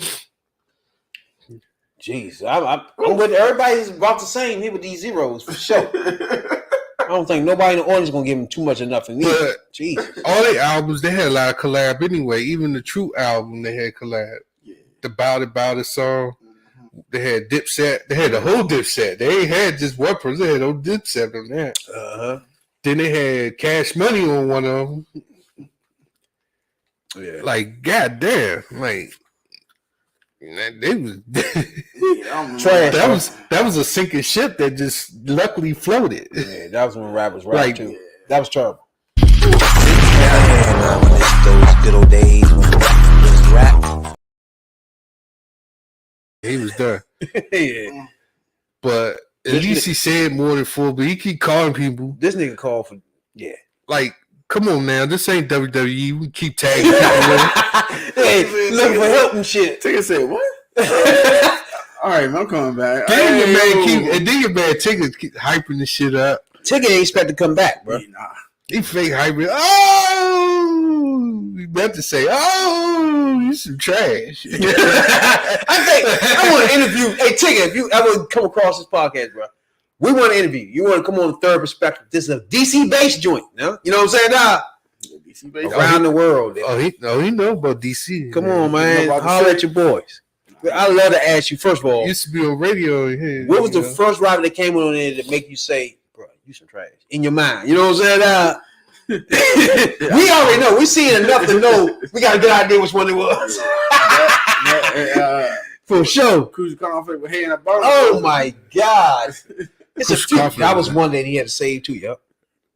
Jeez, I'm with everybody's about the same here with these zeros for sure. I don't think nobody in the audience is gonna give him too much of nothing. But Jesus. all their albums, they had a lot of collab anyway. Even the True album, they had collab. Yeah. The Bout It song. They had Dipset. They had the whole Dipset. They ain't had just one person. They had no Dipset on that. Then they had Cash Money on one of them. Yeah. Like, goddamn. Like, they was trash. That was a sinking ship that just luckily floated. Yeah, that was when rappers rap too. That was terrible. Those good old days when it was rap. He was done. Yeah. But at least he said more than 4, but he keep calling people. This nigga called for Like, come on now, this ain't WWE. We keep tagging people. Hey, looking for help and shit. Tigger said, what? All right, man, I'm coming back. Then your man Tigger keep hyping this shit up. Tigger ain't expect to come back, bro. Nah. He fake hybrid. Oh, you about to say, oh, you some trash. I want to interview. Hey, Tigger, if you ever come across this podcast, bro, we want to interview. You want to come on Third Perspective. This is a DC-based joint, no? You know what I'm saying? Nah. DC based. Around the world. He know about DC. Come on, man. Holler at your boys. I'd love to ask you, first of all, Used to be on radio in here. what was the first rapper that came on there to make you say, bro, you some trash in your mind? You know what I'm saying? We already know. We seen enough to know. We got a good idea which one it was. For sure. Cruise conflict with hand and bone. Oh my God. It's a Kush few. Conflict, That was man. one that he had to save too, yo.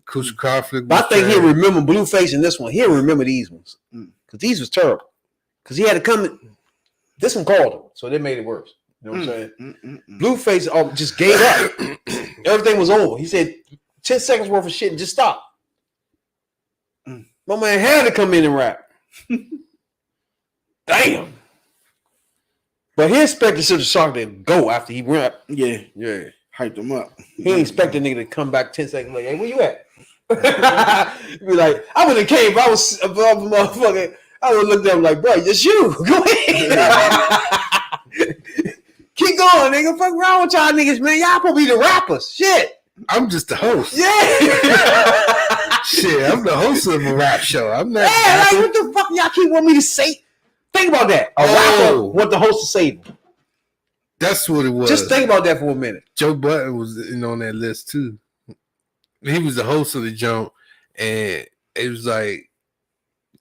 Kush Conflict. But I think was he'll trash. remember Blueface in this one. He'll remember these ones. Because these was terrible. Because he had to come in. This one called him. So they made it worse. You know what I'm saying? Blueface just gave up. Everything was over. He said 10 seconds worth of shit and just stop. My man had to come in and rap. Damn. But he expected Silver Shark to go after he rapped. Yeah. Yeah. Hyped him up. He ain't expect the nigga to come back 10 seconds later. Hey, where you at? Be like, I would have came, but I was above the motherfucker. I would have looked at him like, bro, it's you. Go ahead. Keep going, nigga. Fuck wrong with y'all niggas, man. Y'all supposed to be the rappers. Shit. I'm just the host. Yeah. Shit, I'm the host of a rap show. I'm not. Yeah, like, what the fuck y'all keep want me to say? Think about that. A rapper want the host to save him. That's what it was. Just think about that for a minute. Joe Button was on that list too. He was the host of the jump, and it was like,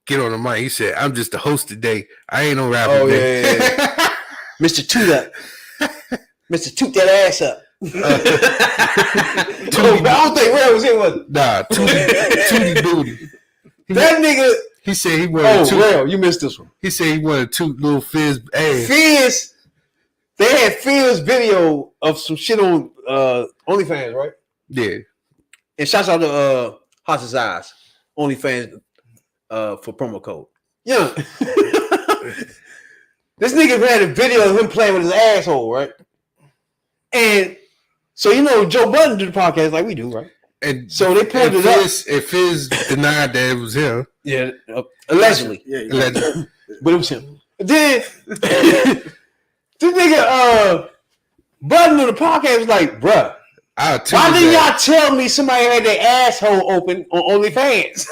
get on the mic. He said, "I'm just the host today. I ain't no rapper." Oh today. yeah. Mr. Toot up. Mr. Toot that ass up. I don't think Red was here, was it? Nah, Tootie Booty. That nigga. He said he wanted to. Well, you missed this one. He said he wanted to little Fizz ass. Fizz. They had Fizz video of some shit on OnlyFans, right? Yeah. And shouts out to Hottest Eyes, OnlyFans for promo code. Yeah. This nigga had a video of him playing with his asshole, right? And so you know Joe Budden do the podcast like we do, right? And so they pulled it up. And Fizz denied that it was him. Yeah, allegedly. Yeah. Allegedly. But it was him. Then this nigga Budden on the podcast was like, bruh, why didn't y'all tell me somebody had their asshole open on OnlyFans?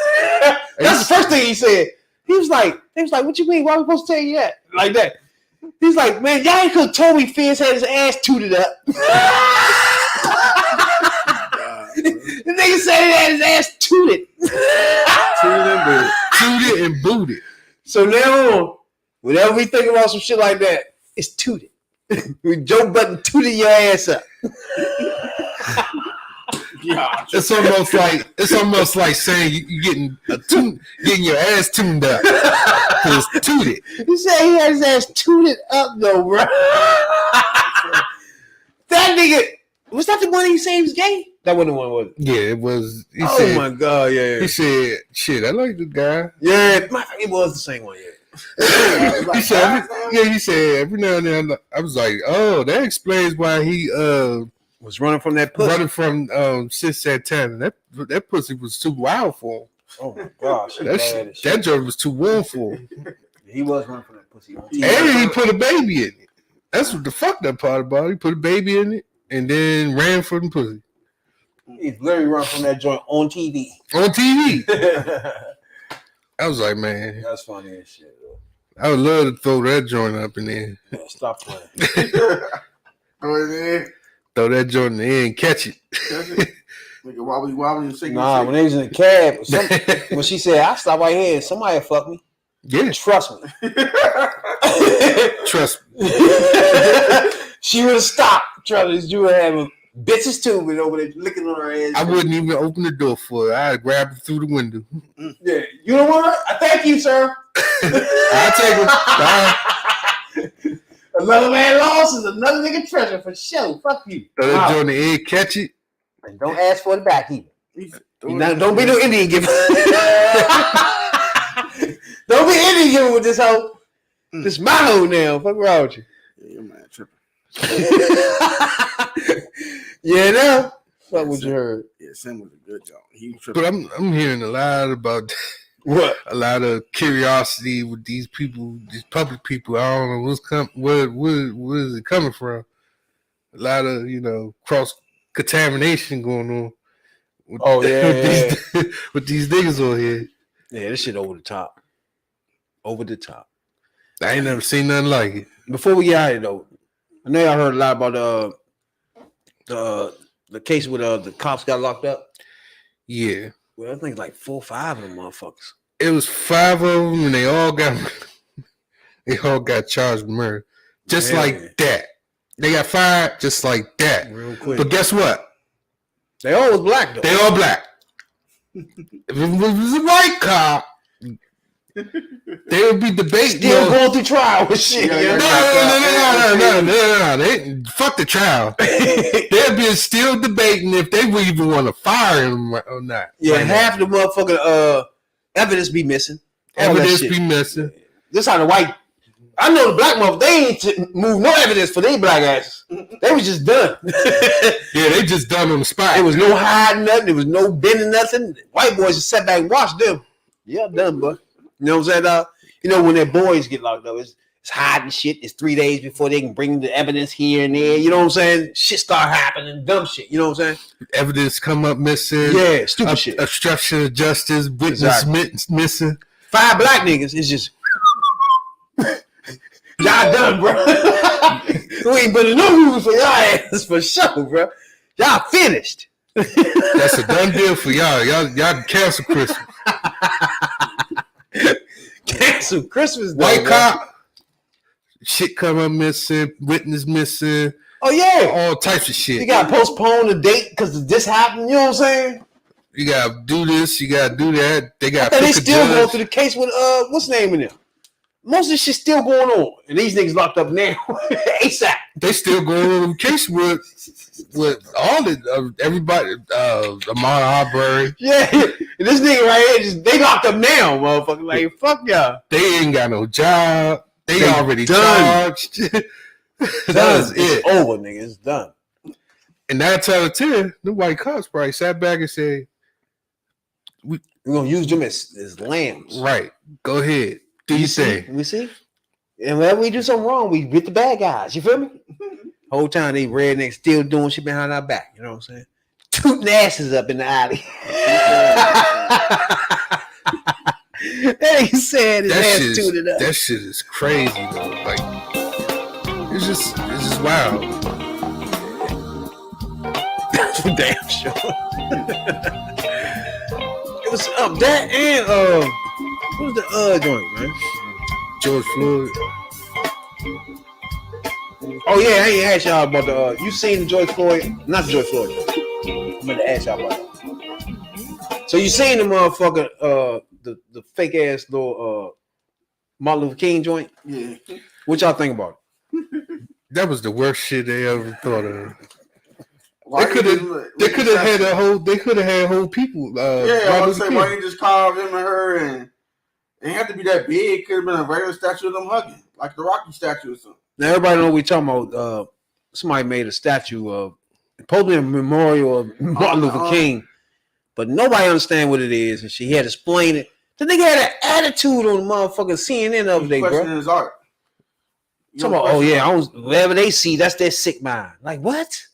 That's the first thing he said. He was like, what you mean? Why we supposed to tell you that? Like that. He's like, man, y'all ain't could have told me Fizz had his ass tooted up. The nigga said he had his ass tooted. Tooted and booted. So now, whenever we think about some shit like that, it's tooted. With Joe Budden tooted your ass up. Yeah. It's almost like saying you getting your ass tuned up. It's tooted. He said he had his ass tooted up though, bro. That nigga, was that the one he said he was gay? That wasn't the one, was it? Yeah, it was. He Oh said, my god, yeah. He said, "Shit, I like the guy." Yeah, it was the same one, yeah. He said, he said every now and then I was like, "Oh, that explains why he was running from that pussy. Running from Sis Santana. That pussy was too wild for him. Oh my gosh, that joint was too warm for him. He was running from that pussy. And he put a baby in it. That's what the fucked up part about it. He put a baby in it and then ran for the pussy. He's literally running from that joint on TV. On TV. I was like, man, that's funny as shit, though. I would love to throw that joint up in there. Yeah, stop playing. Throw that joint in the air and catch it. Nigga, wobbly, shaking. Nah, when they was in the cab, when she said, I stopped right here and somebody fuck me. Yeah. Trust me. Trust me. She would have stopped. Trust me. You would have bitches too, but over there licking on her ass. I wouldn't even open the door for her. I'd grab her through the window. Yeah. You know what? I thank you, sir. I'll take her. Bye. Another man lost is another nigga treasure for sure. Fuck you. Throw that joint in the air, catch it. And don't ask for the back either. Don't be no Indian giver. Don't be Indian giver with this hoe. This my hoe now. Fuck around with you. Yeah, your man tripping. Yeah, no. What would you heard? Yeah, Sim was a good joke. He But tripping. I'm hearing a lot about What? a lot of curiosity with these people, these public people. I don't know where is it coming from. A lot of cross contamination going on. With, Oh, yeah, with these niggas on here. Yeah, this shit over the top. Over the top. I ain't never seen nothing like it. Before we get out of here, though, I know y'all heard a lot about the case where the cops got locked up. Yeah. Well, I think like 4 or 5 of them motherfuckers. It was 5 of them, and they all got charged with murder, just like that. They got fired just like that. Real quick. But guess what? They all was black though. They all black. If it was a white cop, they would be debating. Still going through trial with shit. No. They fuck the trial. They'd be still debating if they would even want to fire him or not. Yeah, half the motherfucking evidence be missing. Evidence be missing. This how the white. I know the black motherfuckers, they ain't move no evidence for their black asses. They was just done. Yeah, they just done on the spot. There was no hiding nothing. There was no bending nothing. White boys just sat back and watched them. Yeah, done, bro. You know what I'm saying? When their boys get locked up, it's hiding shit. It's 3 days before they can bring the evidence here and there. You know what I'm saying? Shit start happening, dumb shit. You know what I'm saying? Evidence come up missing. Yeah, stupid shit. Obstruction of justice, witness missing. 5 black niggas. It's just y'all done, bro. We ain't putting no rules for y'all asses for sure, bro. Y'all finished. That's a done deal for y'all. Y'all can cancel Christmas. Cancel Christmas. White cop. Shit come up missing. Witness missing. Oh yeah, all types of shit. You gotta postpone the date because this happened. You know what I'm saying? You gotta do this. You gotta do that. They got. They still going through the case with what's the name in there? Most of this shit still going on, and these niggas locked up now. ASAP. They still going on the case with all the everybody. Ahmaud Arbery. Yeah, and this nigga right here, they locked up now, motherfucker. Like fuck y'all. They ain't got no job. They already done. charged. That's it. Over, nigga. It's done. And 9 out of 10, the white cops probably sat back and said, "We're gonna use them as lambs." Right. Go ahead. Do you say? We see. And whenever we do something wrong, we get the bad guys. You feel me? Whole time they rednecks still doing shit behind our back. You know what I'm saying? Tooting asses up in the alley. That ain't sad. That shit is crazy though. Like it's just wild. That's for damn sure. It was that and what was the joint, man? George Floyd. Oh yeah, I ain't asked y'all about the you seen the George Floyd? Not the George Floyd. I'm gonna ask y'all about it. So you seen the motherfucker the fake ass little Martin Luther King joint? Yeah. What y'all think about it? That was the worst shit they ever thought of. Why they could have had whole people. I was saying, why you just called him and her and it didn't have to be that big. It could have been a regular statue of them hugging, like the Rocky statue or something. Now everybody know what we talking about. Somebody made a statue of probably a memorial of Martin Luther King, but nobody understand what it is, and she had to explain it. The nigga had an attitude on the motherfucking CNN the other day, bro. His art. Talking about, oh yeah, whatever they see, that's their sick mind. Like what?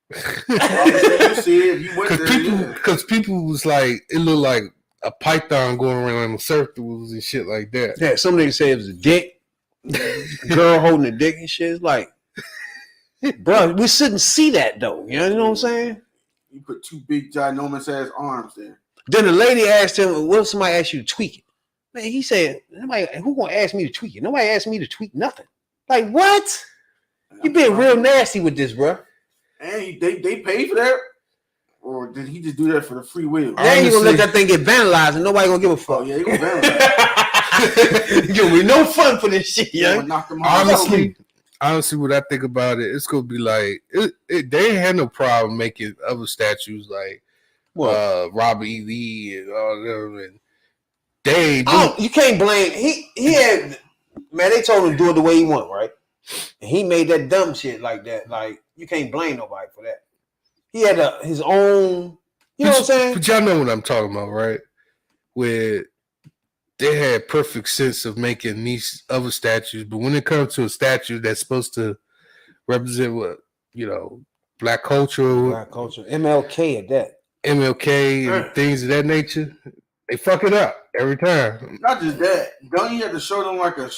Because people was like, it looked like a python going around in circles and shit like that. Yeah, some niggas say it was a dick, girl holding a dick and shit. It's like, bro, we shouldn't see that though. You know what I'm saying? You put 2 big ginormous ass arms there. Then the lady asked him, "What if somebody asked you to tweak it?" Man, he said, "Nobody. Who gonna ask me to tweak it? Nobody asked me to tweak nothing." Like what? You been real nasty with this, bro. And they paid for that, or did he just do that for the free will? Now you gonna let that thing get vandalized and nobody gonna give a fuck. Oh yeah, you gonna vandalize. You'll be no fun for this shit, young. Honestly, what I think about it, it's gonna be like they ain't had no problem making other statues like Robert E. Lee and all them, and you can't blame he had man. They told him to do it the way he want, right? And he made that dumb shit like that. Like you can't blame nobody for that. He had his own. You know what I'm saying? But y'all know what I'm talking about, right? Where they had perfect sense of making these other statues, but when it comes to a statue that's supposed to represent what, black culture, MLK at that. MLK and things of that nature, they fuck it up every time. Not just that. Don't you have to show them like a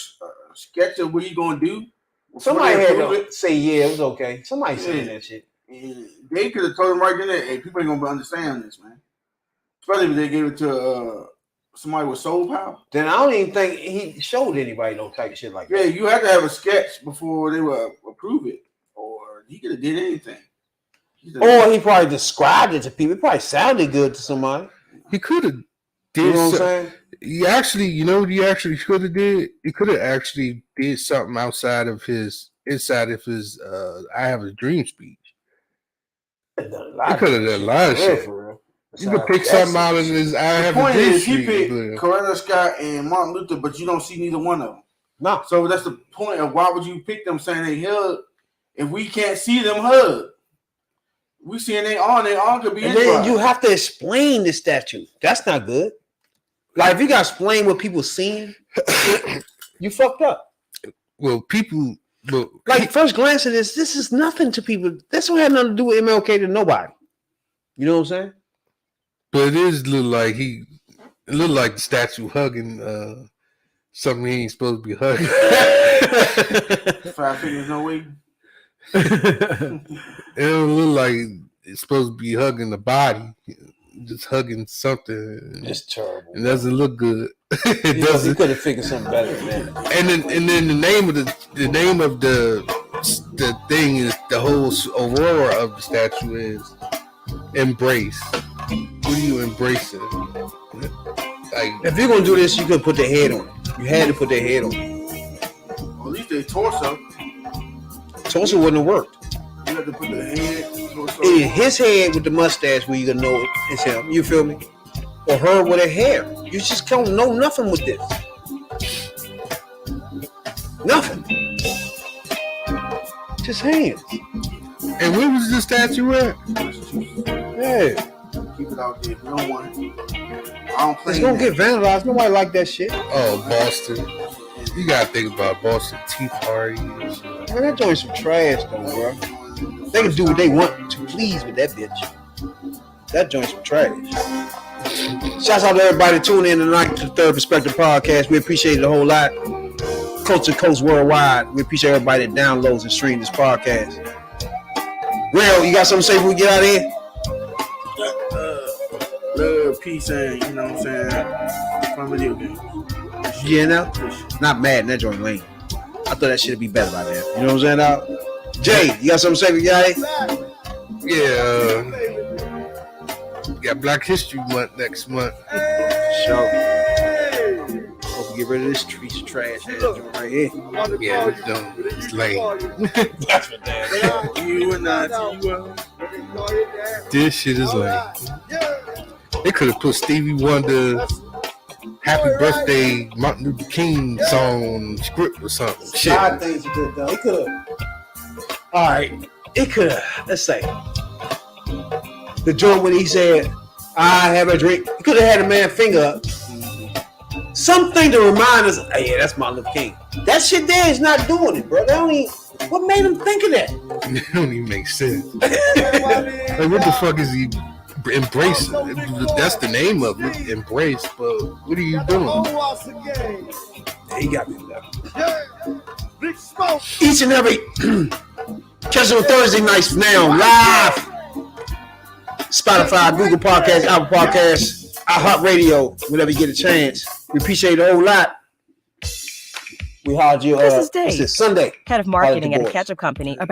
sketch of what you gonna do? Somebody had to say, yeah, it was okay. Somebody saying that shit. And they could have told them right then, hey, people ain't gonna understand this, man. Especially if they gave it to somebody with soul power. Then I don't even think he showed anybody no type of shit like that. Yeah, you had to have a sketch before they would approve it, or he could have did anything. Or he probably described it to people. It probably sounded good to somebody. He could have did. You know what I'm saying? He actually, what he actually could have did? He could have actually did something inside of his I Have a Dream speech. He could have done a lot of shit. For real. You could pick something out of his I Have a Dream speech. He picked Coretta Scott and Martin Luther, but you don't see neither one of them. No. So that's the point of why would you pick them saying they hug if we can't see them hug? We seeing they arm could be. And then you have to explain the statue. That's not good. Like if you gotta explain what people seeing, you fucked up. Well, people like first glance at this is nothing to people. This don't have nothing to do with MLK to nobody. You know what I'm saying? But it is look like the statue hugging something he ain't supposed to be hugging. 5 fingers, no way. It don't look like it's supposed to be hugging the body, just hugging something. It's terrible. It doesn't look good. It doesn't. You could have figured something better than that. And then the name of the thing is the whole aurora of the statue is embrace. What are you embracing? Like if you're gonna do this, you could put their head on it. You had to put their head on it. Well, at least their torso. Torso wouldn't have worked. You have to put the head. Torso. His head with the mustache, where you gonna know it's him. You feel me? Or her with her hair. You just don't know nothing with this. Nothing. Just hands. And where was the statue at? Yeah. Keep it out there. We don't want it. I don't play. It's gonna get vandalized. Nobody like that shit. Oh, Boston. You gotta think about Boston Tea Party. Man, that joint's some trash though, bro. They can do what they want to please with that bitch. That joint's some trash. Shouts out to everybody tuning in tonight to the Third Perspective Podcast. We appreciate it a whole lot. Coast to coast worldwide. We appreciate everybody that downloads and streams this podcast. Well, you got something to say before we get out of here? Love, peace, and you know what I'm saying? Fun video games. Yeah, now? Not mad in that joint lane. I thought that shit'd be better by then. You know what I'm saying, dog? Jay, you got something to say before we get out of here? Yeah. We got Black History Month next month. Sure. Hope we get rid of this piece of trash right here. Yeah, it's done. It's lame. That's what that is. You and I, This shit is lame. They could have put Stevie Wonder Happy Birthday Martin Luther King song on the script or something. Shit. A lot of things it could have done. It could have. All right. It could have. Let's say. The joint when he said, I have a drink. He could have had a man finger up. Something to remind us, hey, yeah, that's Martin Luther King. That shit there is not doing it, bro. What made him think of that? It don't even make sense. Like, what the fuck is he embracing? That's the name of it, embrace. But what are you doing? Yeah, he got me with that. Each and every catch on Thursday nights now, live. Spotify, Google Podcasts, Apple Podcasts, iHeartRadio, whenever you get a chance. We appreciate it a whole lot. We hired you. This is Dave. This is Sunday. Head of marketing at a ketchup company. About